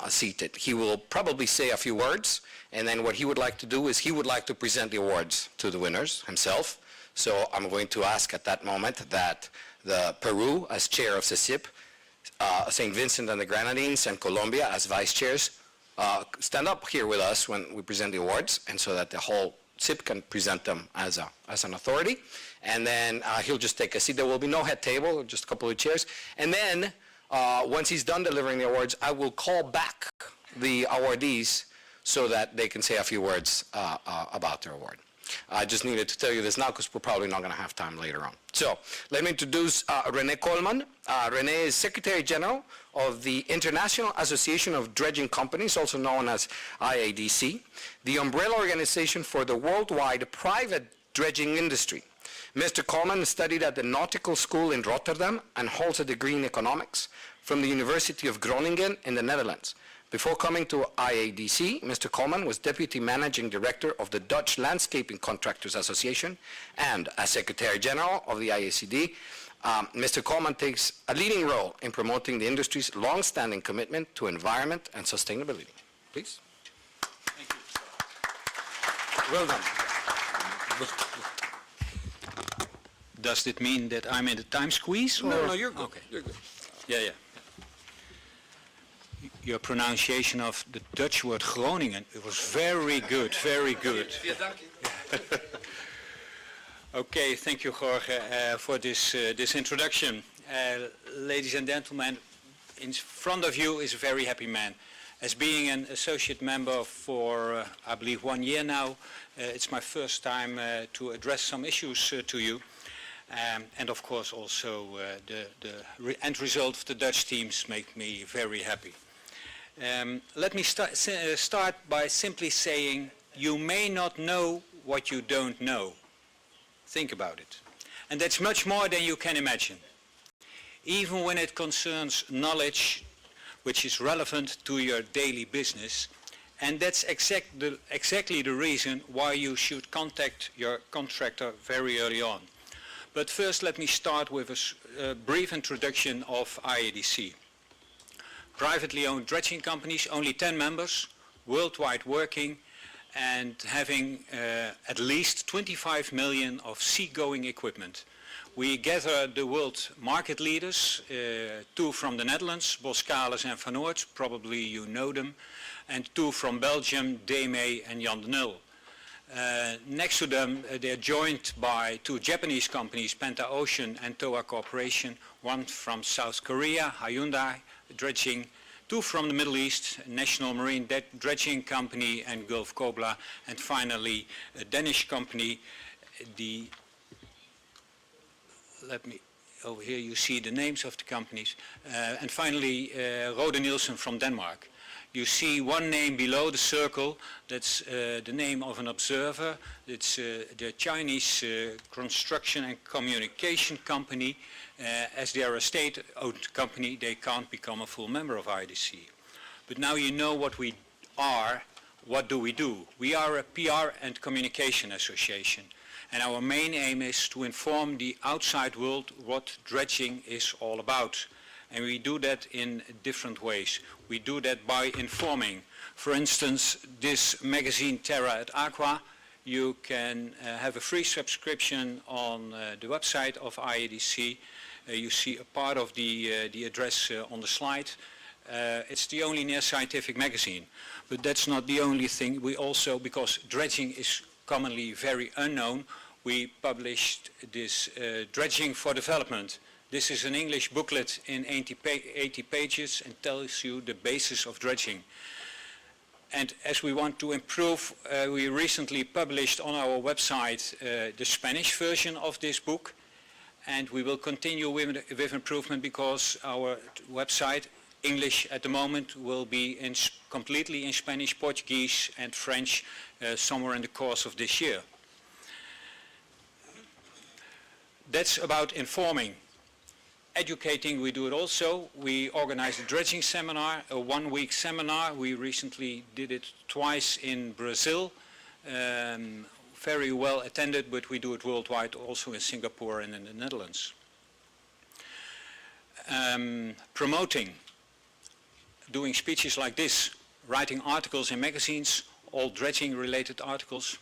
seated. He will probably say a few words, and then what he would like to do is he would like to present the awards to the winners himself. So I'm going to ask at that moment that the Peru, as chair of CIP, St. Vincent and the Grenadines, and Colombia as vice chairs, stand up here with us when we present the awards, and so that the whole CIP can present them as an authority. And then he'll just take a seat. There will be no head table, just a couple of chairs. And then once he's done delivering the awards, I will call back the awardees so that they can say a few words about their award. I just needed to tell you this now because we're probably not going to have time later on. So let me introduce Rene Coleman. Rene is Secretary General of the International Association of Dredging Companies, also known as IADC, the umbrella organization for the worldwide private dredging industry. Mr. Coleman studied at the Nautical School in Rotterdam and holds a degree in economics from the University of Groningen in the Netherlands. Before coming to IADC, Mr. Coleman was Deputy Managing Director of the Dutch Landscaping Contractors Association, and as Secretary General of the IACD, Mr. Coleman takes a leading role in promoting the industry's long-standing commitment to environment and sustainability. Please. Thank you. Well done. Does it mean that I'm in the time squeeze? Or? No, you're good. Okay. You're good. Yeah. Your pronunciation of the Dutch word Groningen, it was very good, very good. Okay, thank you, Jorge, for this introduction. Ladies and gentlemen, in front of you is a very happy man. As being an associate member for, I believe, 1 year now, it's my first time to address some issues to you. And of course also the end result of the Dutch teams make me very happy. Let me start by simply saying, you may not know what you don't know. Think about it. And that's much more than you can imagine. Even when it concerns knowledge which is relevant to your daily business. And that's exactly the reason why you should contact your contractor very early on. But first let me start with a brief introduction of IADC. Privately owned dredging companies, only 10 members, worldwide working and having at least 25 million of seagoing equipment. We gather the world market leaders, 2 from the Netherlands, Boskalis and Van Oort, probably you know them, and 2 from Belgium, Deme and Jan de Nul. Next to them, they're joined by 2 Japanese companies, Penta Ocean and Toa Corporation, 1 from South Korea, Hyundai Dredging, 2 from the Middle East, National Marine Dredging Company and Gulf Cobra, and finally a Danish company, over here you see the names of the companies, and finally Rode Nielsen from Denmark. You see one name below the circle, that's the name of an observer. It's the Chinese construction and communication company. As they are a state-owned company, they can't become a full member of IADC. But now you know what we are, what do? We are a PR and communication association. And our main aim is to inform the outside world what dredging is all about. And we do that in different ways. We do that by informing. For instance, this magazine Terra et Aqua, you can have a free subscription on the website of IADC. You see a part of the address on the slide. It's the only near scientific magazine. But that's not the only thing. We also, because dredging is commonly very unknown, we published this Dredging for Development. This is an English booklet in 80 pages and tells you the basis of dredging. And as we want to improve, we recently published on our website the Spanish version of this book. And we will continue with improvement because our website, English at the moment, will be completely in Spanish, Portuguese and French somewhere in the course of this year. That's about informing. Educating, we do it also. We organize a dredging seminar, a one-week seminar. We recently did it twice in Brazil. Very well attended, but we do it worldwide, also in Singapore and in the Netherlands. Promoting, doing speeches like this, writing articles in magazines, all dredging-related articles.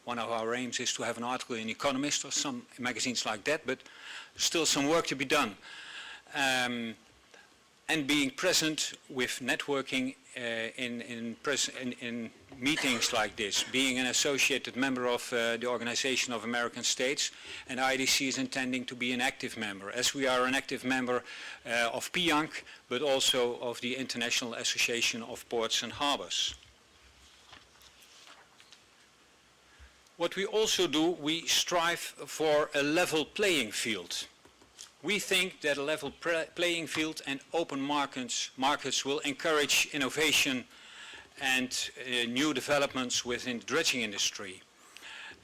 One of our aims is to have an article in Economist or some magazines like that, but still some work to be done. And being present with networking in meetings like this, being an associated member of the Organization of American States, and IDC is intending to be an active member, as we are an active member of PIANC, but also of the International Association of Ports and Harbors. What we also do, we strive for a level playing field. We think that a level playing field and open markets will encourage innovation and new developments within the dredging industry.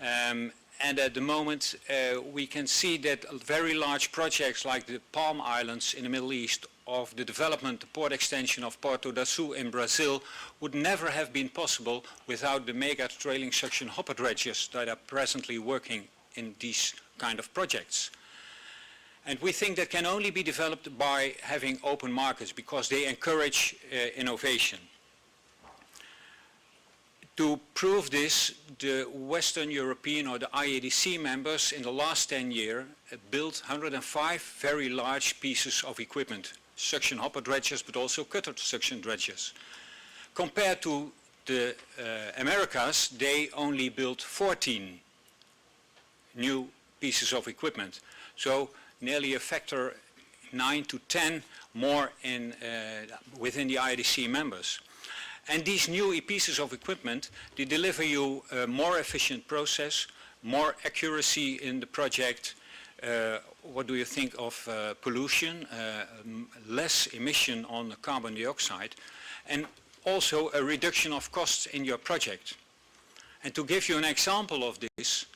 And at the moment, we can see that very large projects like the Palm Islands in the Middle East, of the development, the port extension of Porto da Sul in Brazil, would never have been possible without the mega trailing suction hopper dredgers that are presently working in these kind of projects. And we think that can only be developed by having open markets because they encourage innovation. To prove this, the Western European or the IADC members in the last 10 years built 105 very large pieces of equipment, suction hopper dredgers, but also cutter suction dredgers. Compared to the Americas, they only built 14 new pieces of equipment. So nearly a factor 9 to 10 more within the IADC members. And these new pieces of equipment, they deliver you a more efficient process, more accuracy in the project. What do you think of pollution? Less emission on carbon dioxide, and also a reduction of costs in your project. And to give you an example of this,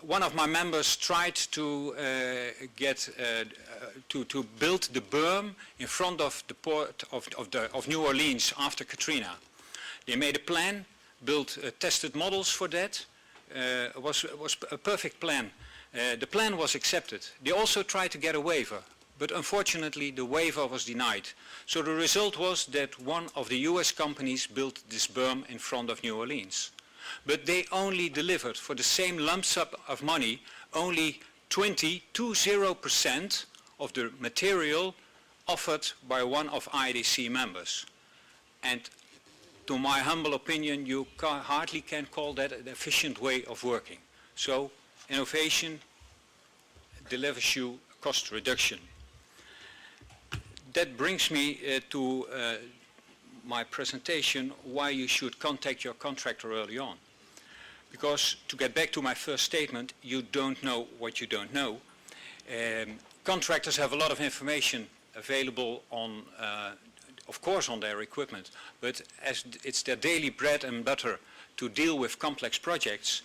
one of my members tried to to build the berm in front of the port of New Orleans after Katrina. They made a plan, built tested models for that. It was a perfect plan. The plan was accepted. They also tried to get a waiver, but unfortunately the waiver was denied. So the result was that one of the US companies built this berm in front of New Orleans. But they only delivered for the same lump sum of money only 20% of the material offered by one of IADC members. And to my humble opinion, you hardly can call that an efficient way of working. So innovation delivers you cost reduction. That brings me to my presentation, why you should contact your contractor early on. Because, to get back to my first statement, you don't know what you don't know. Contractors have a lot of information available on, of course, on their equipment, but as it's their daily bread and butter to deal with complex projects,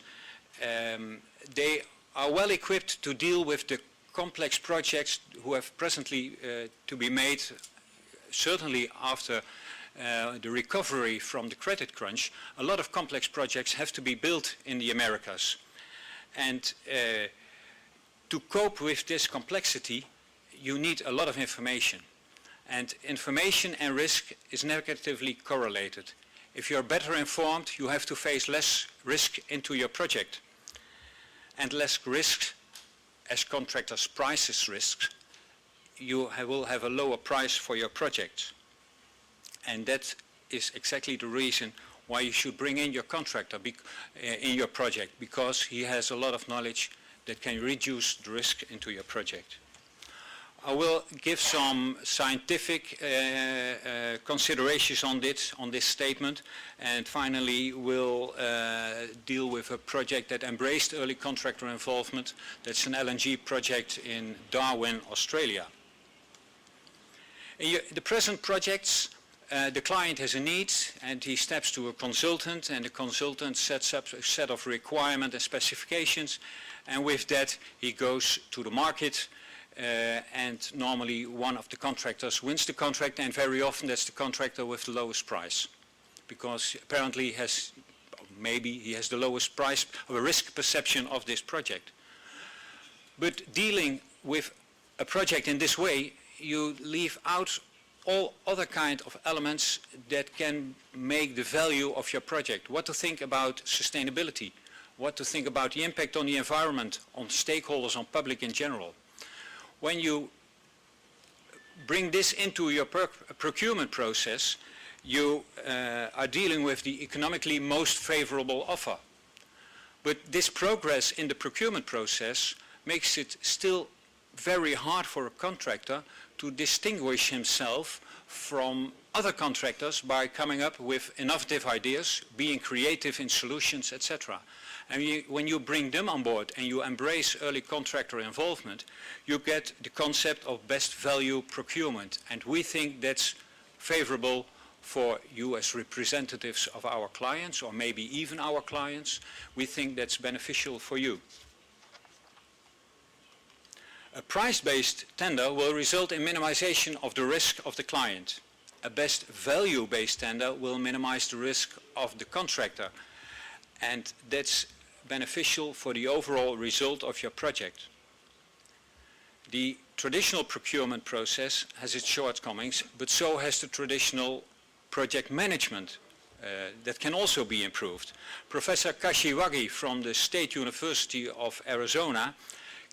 they are well equipped to deal with the complex projects who have presently to be made, certainly after the recovery from the credit crunch. A lot of complex projects have to be built in the Americas. And to cope with this complexity, you need a lot of information. And information and risk is negatively correlated. If you're better informed, you have to face less risk into your project. And less risk, as contractors prices risks, you will have a lower price for your project. And that is exactly the reason why you should bring in your contractor in your project, because he has a lot of knowledge that can reduce the risk into your project. I will give some scientific considerations on this statement, and finally we'll deal with a project that embraced early contractor involvement. That's an LNG project in Darwin, Australia. In the present projects, the client has a need and he steps to a consultant, and the consultant sets up a set of requirements and specifications, and with that he goes to the market, and normally one of the contractors wins the contract, and very often that's the contractor with the lowest price, because apparently maybe he has the lowest price or risk perception of this project. But dealing with a project in this way, you leave out all other kind of elements that can make the value of your project. What to think about sustainability, what to think about the impact on the environment, on stakeholders, on public in general. When you bring this into your procurement process, you are dealing with the economically most favorable offer. But this progress in the procurement process makes it still very hard for a contractor to distinguish himself from other contractors by coming up with innovative ideas, being creative in solutions, etc. And when you bring them on board and you embrace early contractor involvement, you get the concept of best value procurement. And we think that's favorable for you as representatives of our clients, or maybe even our clients. We think that's beneficial for you. A price-based tender will result in minimization of the risk of the client. A best value-based tender will minimize the risk of the contractor. And that's beneficial for the overall result of your project. The traditional procurement process has its shortcomings, but so has the traditional project management that can also be improved. Professor Kashiwagi from the State University of Arizona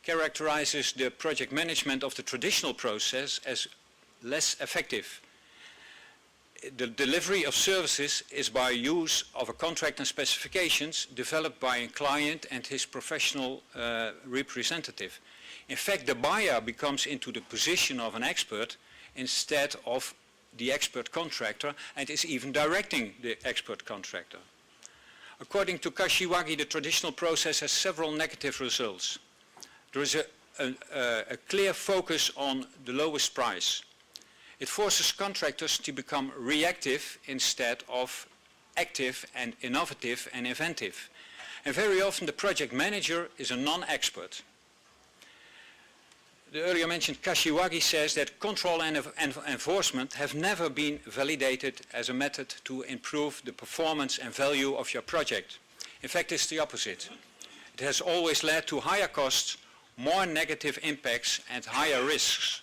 characterizes the project management of the traditional process as less effective. The delivery of services is by use of a contract and specifications developed by a client and his professional representative. In fact, the buyer becomes into the position of an expert instead of the expert contractor, and is even directing the expert contractor. According to Kashiwagi, the traditional process has several negative results. There is a clear focus on the lowest price. It forces contractors to become reactive instead of active and innovative and inventive. And very often the project manager is a non-expert. The earlier mentioned Kashiwagi says that control and enforcement have never been validated as a method to improve the performance and value of your project. In fact, it's the opposite. It has always led to higher costs, more negative impacts, and higher risks.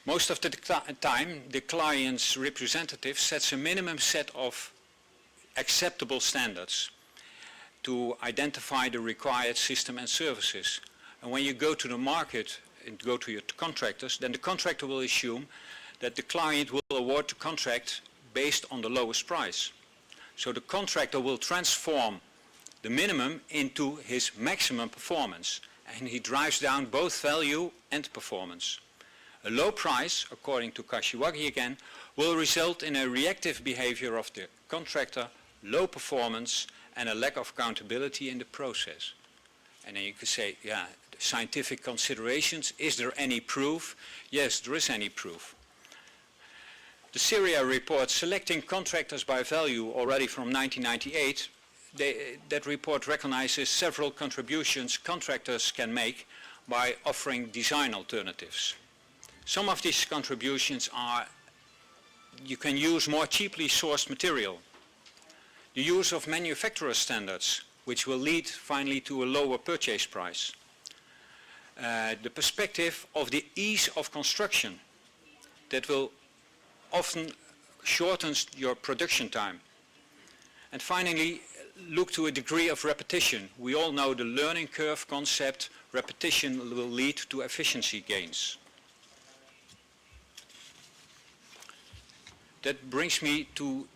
Most of the time, the client's representative sets a minimum set of acceptable standards to identify the required system and services. And when you go to the market and go to your contractors, then the contractor will assume that the client will award the contract based on the lowest price. So the contractor will transform the minimum into his maximum performance, and he drives down both value and performance. A low price, according to Kashiwagi again, will result in a reactive behavior of the contractor, low performance, and a lack of accountability in the process. And then you could say, yeah, scientific considerations, is there any proof? Yes, there is any proof. The Syria report, Selecting Contractors by Value, already from 1998, that report recognizes several contributions contractors can make by offering design alternatives. Some of these contributions are, you can use more cheaply sourced material, the use of manufacturer standards, which will lead finally to a lower purchase price, the perspective of the ease of construction that will often shorten your production time. And finally, look to a degree of repetition. We all know the learning curve concept. Repetition will lead to efficiency gains. That brings me to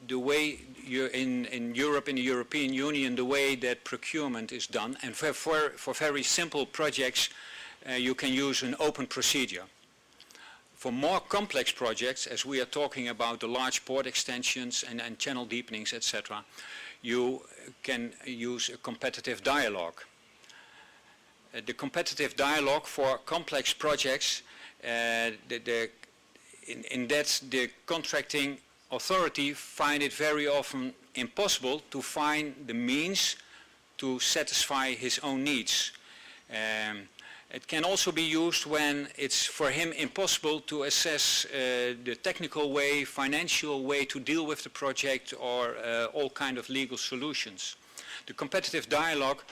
the way in Europe, in the European Union, the way that procurement is done. And for very simple projects, you can use an open procedure. For more complex projects, as we are talking about the large port extensions and channel deepenings, etc., you can use a competitive dialogue. The competitive dialogue for complex projects, in that the contracting authority find it very often impossible to find the means to satisfy his own needs. It can also be used when it's for him impossible to assess the technical way, financial way to deal with the project, or all kind of legal solutions. The competitive dialogue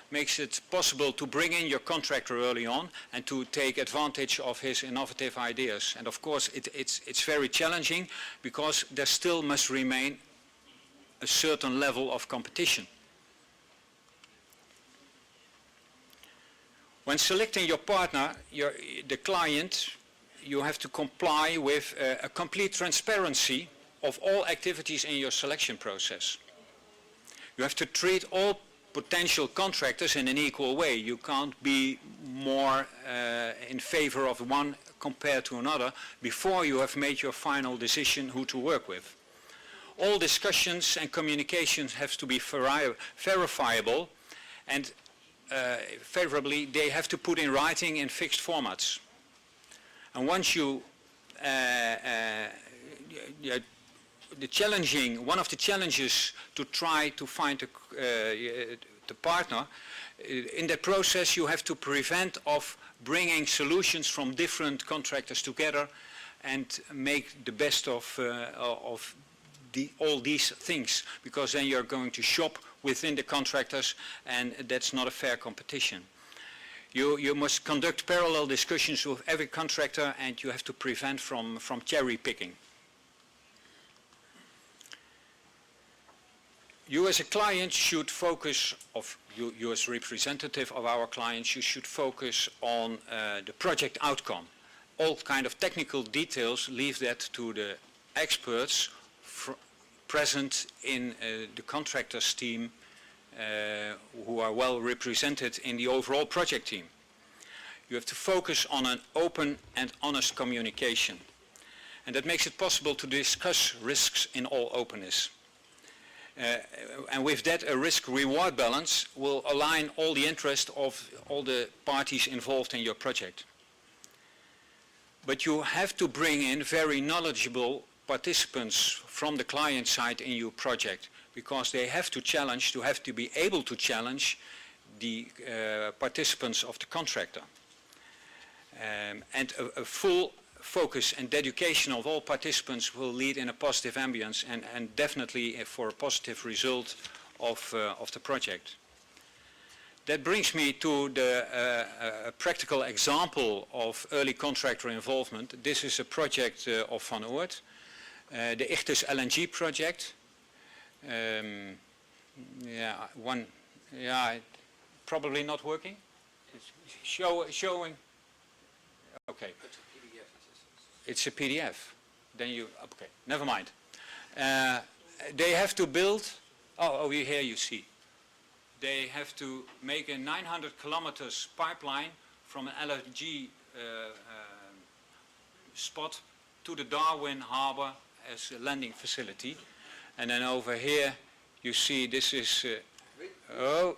makes it possible to bring in your contractor early on and to take advantage of his innovative ideas. And of course it's very challenging because there still must remain a certain level of competition. When selecting your partner, the client, you have to comply with a complete transparency of all activities in your selection process. You have to treat all potential contractors in an equal way. You can't be more in favor of one compared to another before you have made your final decision who to work with. All discussions and communications have to be verifiable, and favorably, they have to put in writing in fixed formats. And once you, one of the challenges to try to find the partner, in that process you have to prevent of bringing solutions from different contractors together and make the best of all these things, because then you're going to shop within the contractors, and that's not a fair competition. You must conduct parallel discussions with every contractor, and you have to prevent from cherry picking. You as a client should focus, you as representative of our clients, you should focus on the project outcome. All kind of technical details, leave that to the experts present in the contractors team who are well represented in the overall project team. You have to focus on an open and honest communication. And that makes it possible to discuss risks in all openness. And with that, a risk-reward balance will align all the interest of all the parties involved in your project. But you have to bring in very knowledgeable participants from the client side in your project, because they have to be able to challenge the participants of the contractor. And a full focus and dedication of all participants will lead in a positive ambience and definitely for a positive result of the project. That brings me to the practical example of early contractor involvement. This is a project of Van Oort, the Ichthus LNG project. Probably not working. It's showing. Okay. It's a PDF. Then you, okay, never mind. They have to build, here you see. They have to make a 900 kilometers pipeline from an LNG spot to the Darwin harbor as a landing facility. And then over here you see this is, no,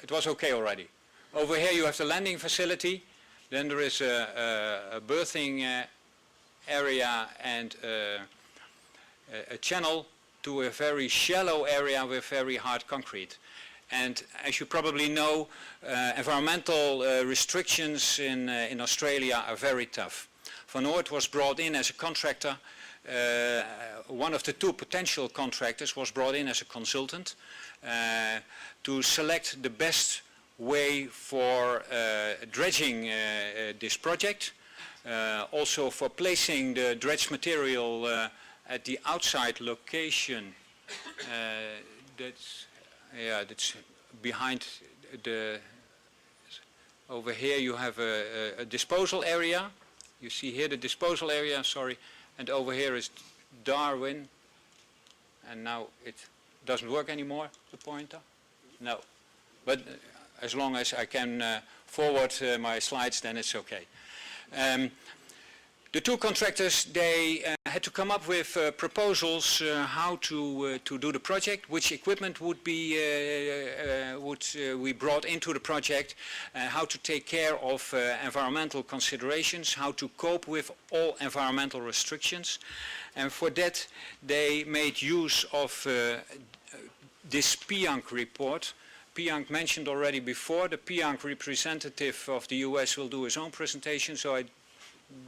it was okay already. Over here you have the landing facility. Then there is a berthing area and a channel to a very shallow area with very hard concrete. And as you probably know, environmental restrictions in Australia are very tough. Van Oort was brought in as a contractor one of the two potential contractors was brought in as a consultant to select the best way for dredging this project, also for placing the dredged material at the outside location. That's behind the. Over here you have a disposal area. You see here the disposal area, sorry, and over here is Darwin. And now it doesn't work anymore, the pointer? No. But as long as I can forward my slides, then it's okay. The two contractors, they had to come up with proposals how to do the project, which equipment would be we brought into the project, how to take care of environmental considerations, how to cope with all environmental restrictions. And for that, they made use of this PIANC report. PIANC mentioned already before. The PIANC representative of the US will do his own presentation, so I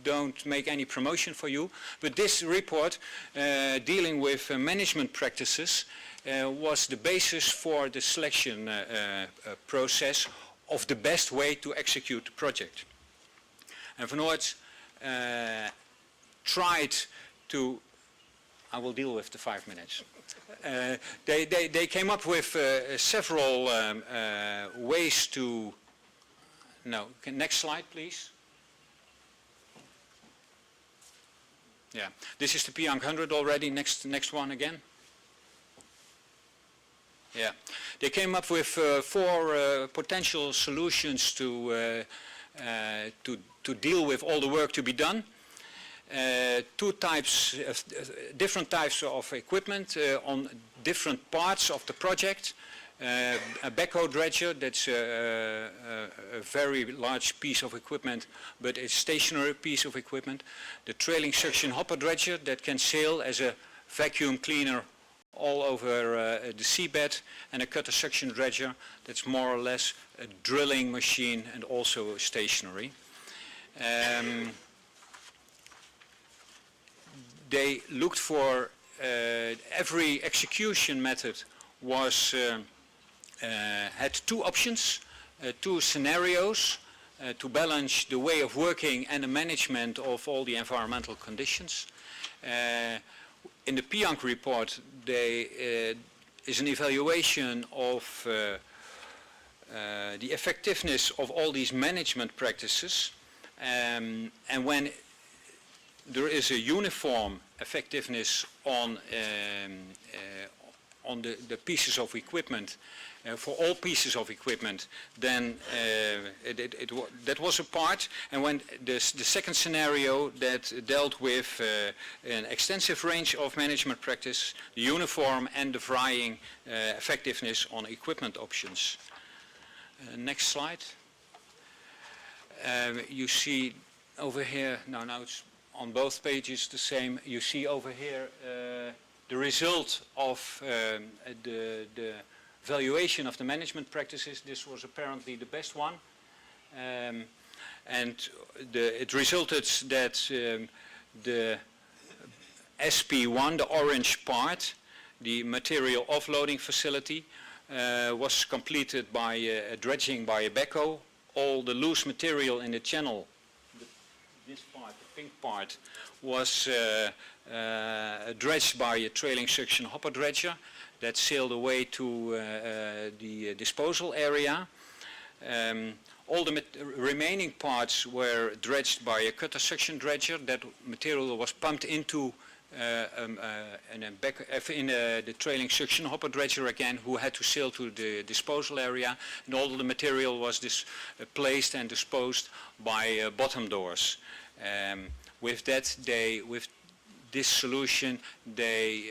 don't make any promotion for you. But this report dealing with management practices was the basis for the selection process of the best way to execute the project. And Van Oort tried to, I will deal with the 5 minutes. They came up with several ways to, no, next slide please. Yeah, this is the PIANC 100 already, next one again. Yeah, they came up with 4 potential solutions to deal with all the work to be done. Different types of equipment on different parts of the project. A backhoe dredger, that's a very large piece of equipment, but a stationary piece of equipment. The trailing suction hopper dredger that can sail as a vacuum cleaner all over the seabed, and a cutter suction dredger that's more or less a drilling machine and also stationary. They looked for every execution method was had 2 options, 2 scenarios to balance the way of working and the management of all the environmental conditions. In the PIANC report, there is an evaluation of the effectiveness of all these management practices, and when there is a uniform effectiveness on the pieces of equipment, for all pieces of equipment, then that was a part. And when the second scenario that dealt with an extensive range of management practice, the uniform and the varying effectiveness on equipment options. Next slide. You see over here, now it's on both pages the same. You see over here the result of the valuation of the management practices. This was apparently the best one. And it resulted that the SP1, the orange part, the material offloading facility, was completed by dredging by a backhoe. All the loose material in the channel, this part, the pink part, was dredged by a trailing suction hopper dredger that sailed away to the disposal area. All the remaining parts were dredged by a cutter suction dredger. That material was pumped into the trailing suction hopper dredger again, who had to sail to the disposal area, and all the material was placed and disposed by bottom doors. With this solution, they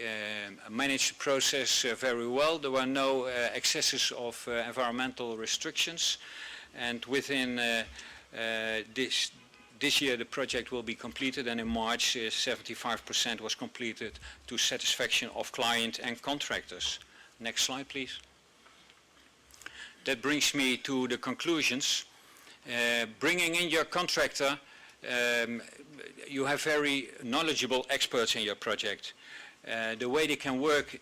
managed the process very well. There were no excesses of environmental restrictions, and within this year the project will be completed, and in March 75% was completed to satisfaction of client and contractors. Next slide, please. That brings me to the conclusions. Bringing in your contractor you have very knowledgeable experts in your project. The way they can work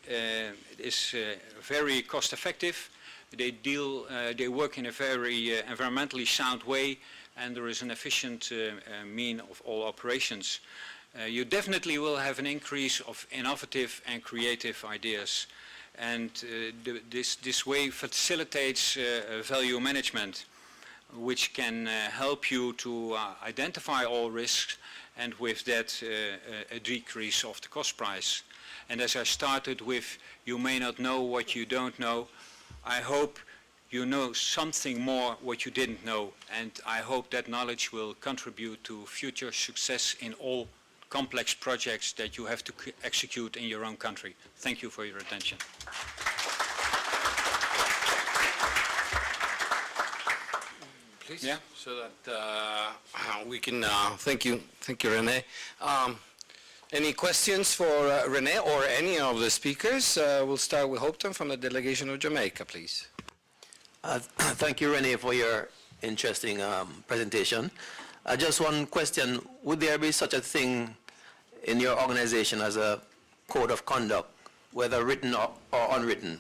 is very cost effective. They work in a very environmentally sound way, and there is an efficient mean of all operations. You definitely will have an increase of innovative and creative ideas, and this way facilitates value management, which can help you to identify all risks, and with that a decrease of the cost price. And as I started with, you may not know what you don't know, I hope you know something more what you didn't know, and I hope that knowledge will contribute to future success in all complex projects that you have to execute in your own country. Thank you for your attention. Please. Yeah. So that we can, thank you, Rene. Any questions for Rene or any of the speakers? We'll start with Hopton from the delegation of Jamaica, please. Thank you, Rene, for your interesting presentation. Just one question. Would there be such a thing in your organization as a code of conduct, whether written or unwritten,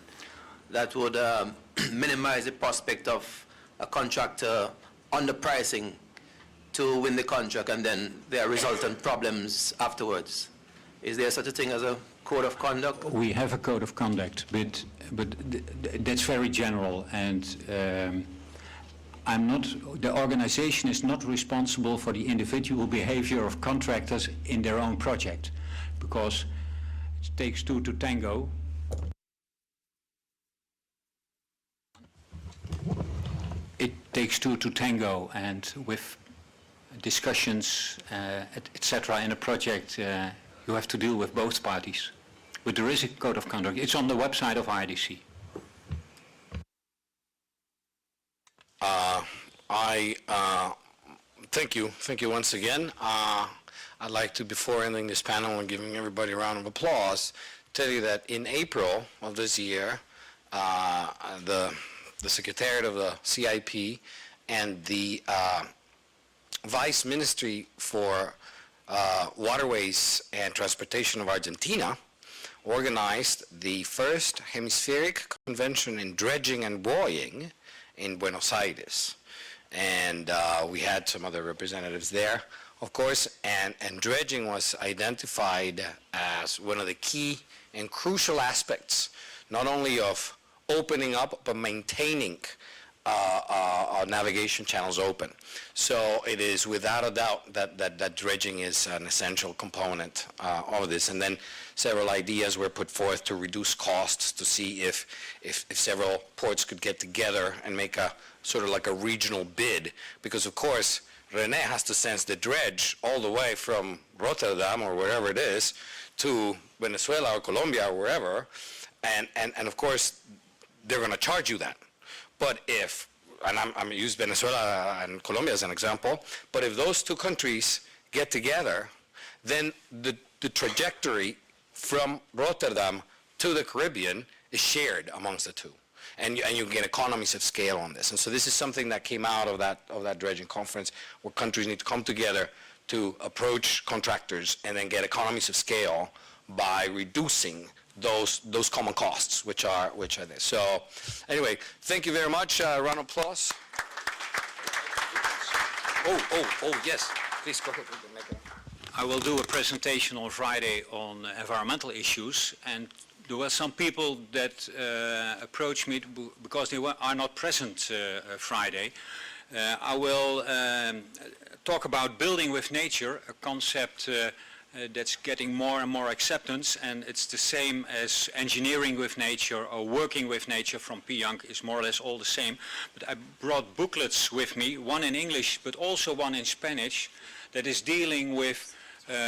that would minimize the prospect of a contractor underpricing to win the contract and then there are resultant problems afterwards? Is there such a thing as a code of conduct? We have a code of conduct, but that's very general, and the organization is not responsible for the individual behavior of contractors in their own project, because it takes two to tango. It takes two to tango, and with discussions, etc. in a project, you have to deal with both parties. But there is a code of conduct. It's on the website of IDC. Thank you once again. I'd like to, before ending this panel and giving everybody a round of applause, tell you that in April of this year, the Secretariat of the CIP and the Vice Ministry for Waterways and Transportation of Argentina organized the first hemispheric convention in dredging and buoying in Buenos Aires. And we had some other representatives there, of course, and dredging was identified as one of the key and crucial aspects, not only of opening up, but maintaining navigation channels open. So it is without a doubt that dredging is an essential component of this. And then several ideas were put forth to reduce costs, to see if several ports could get together and make a sort of like a regional bid. Because of course, Rene has to sense the dredge all the way from Rotterdam or wherever it is to Venezuela or Colombia or wherever. And of course, they're going to charge you that. But if, and I'm use Venezuela and Colombia as an example, but if those two countries get together, then the trajectory from Rotterdam to the Caribbean is shared amongst the two. And you get economies of scale on this. And so this is something that came out of that dredging conference, where countries need to come together to approach contractors and then get economies of scale by reducing those common costs, which are there. So anyway, thank you very much. Round of applause. Oh, yes. Please go ahead. I will do a presentation on Friday on environmental issues, and there were some people that approached me because they are not present Friday. I will talk about building with nature, a concept that's getting more and more acceptance, and it's the same as engineering with nature or working with nature from P. Young is more or less all the same. But I brought booklets with me, one in English but also one in Spanish, that is dealing with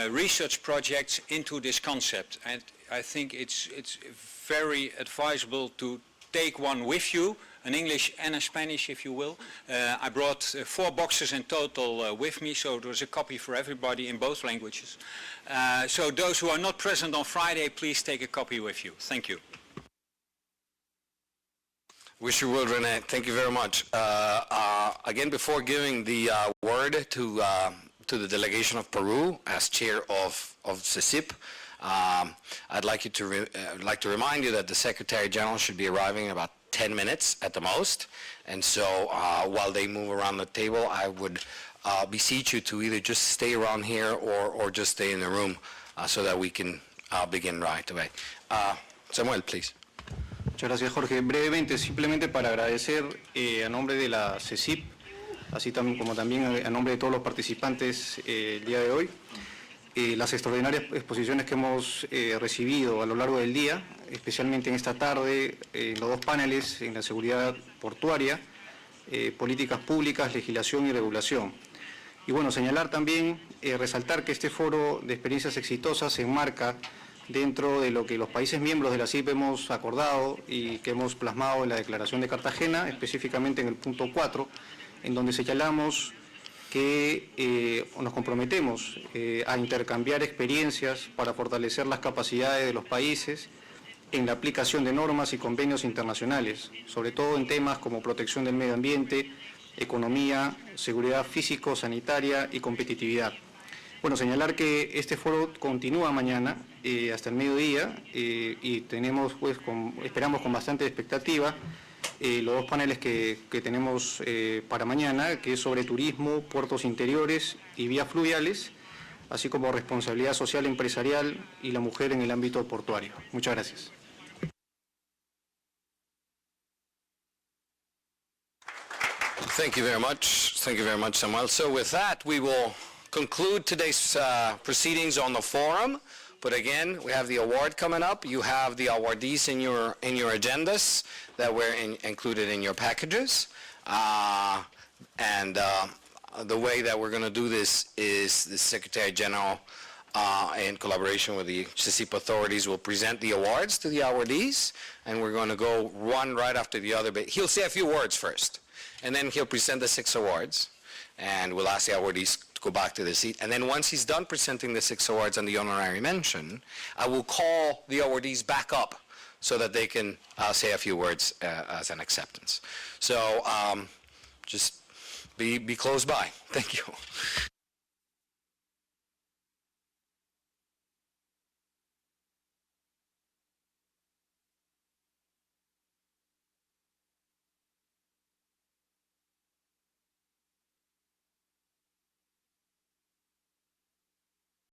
research projects into this concept. And I think it's very advisable to take one with you, an English and a Spanish, if you will. I brought 4 boxes in total with me, so there's a copy for everybody in both languages. So those who are not present on Friday, please take a copy with you. Thank you. Wish you well, Rene. Thank you very much. Again, before giving the word to to the delegation of Peru as chair of CIP. I'd like to remind you that the Secretary General should be arriving in about 10 minutes at the most. And so while they move around the table, I would beseech you to either just stay around here or just stay in the room so that we can begin right away. Samuel, please. Muchas gracias, Jorge. Brevemente, simplemente para agradecer a nombre de la CIP, así como también a nombre de todos los participantes el día de hoy, las extraordinarias exposiciones que hemos recibido a lo largo del día, especialmente en esta tarde, en los dos paneles, en la seguridad portuaria, políticas públicas, legislación y regulación. Y bueno, señalar también, resaltar que este foro de experiencias exitosas se enmarca dentro de lo que los países miembros de la CIP hemos acordado y que hemos plasmado en la Declaración de Cartagena, específicamente en el punto 4, en donde señalamos que nos comprometemos a intercambiar experiencias para fortalecer las capacidades de los países en la aplicación de normas y convenios internacionales, sobre todo en temas como protección del medio ambiente, economía, seguridad físico, sanitaria y competitividad. Bueno, señalar que este foro continúa mañana hasta el mediodía y tenemos, pues, esperamos con bastante expectativa los dos paneles que tenemos para mañana, que es sobre turismo, puertos interiores y vías fluviales, así como responsabilidad social empresarial y la mujer en el ámbito portuario. Muchas gracias. Thank you very much. Thank you very much, Samuel. So with that, we will conclude today's proceedings on the forum. But again, we have the award coming up. You have the awardees in your agendas that were included in your packages. And the way that we're going to do this is the Secretary General, in collaboration with the CIP authorities, will present the awards to the awardees, and we're going to go one right after the other. But he'll say a few words first, and then he'll present the 6 awards, and we'll ask the awardees to go back to the seat. And then once he's done presenting the 6 awards and the honorary mention, I will call the awardees back up so that they can say a few words as an acceptance. So just be close by. Thank you.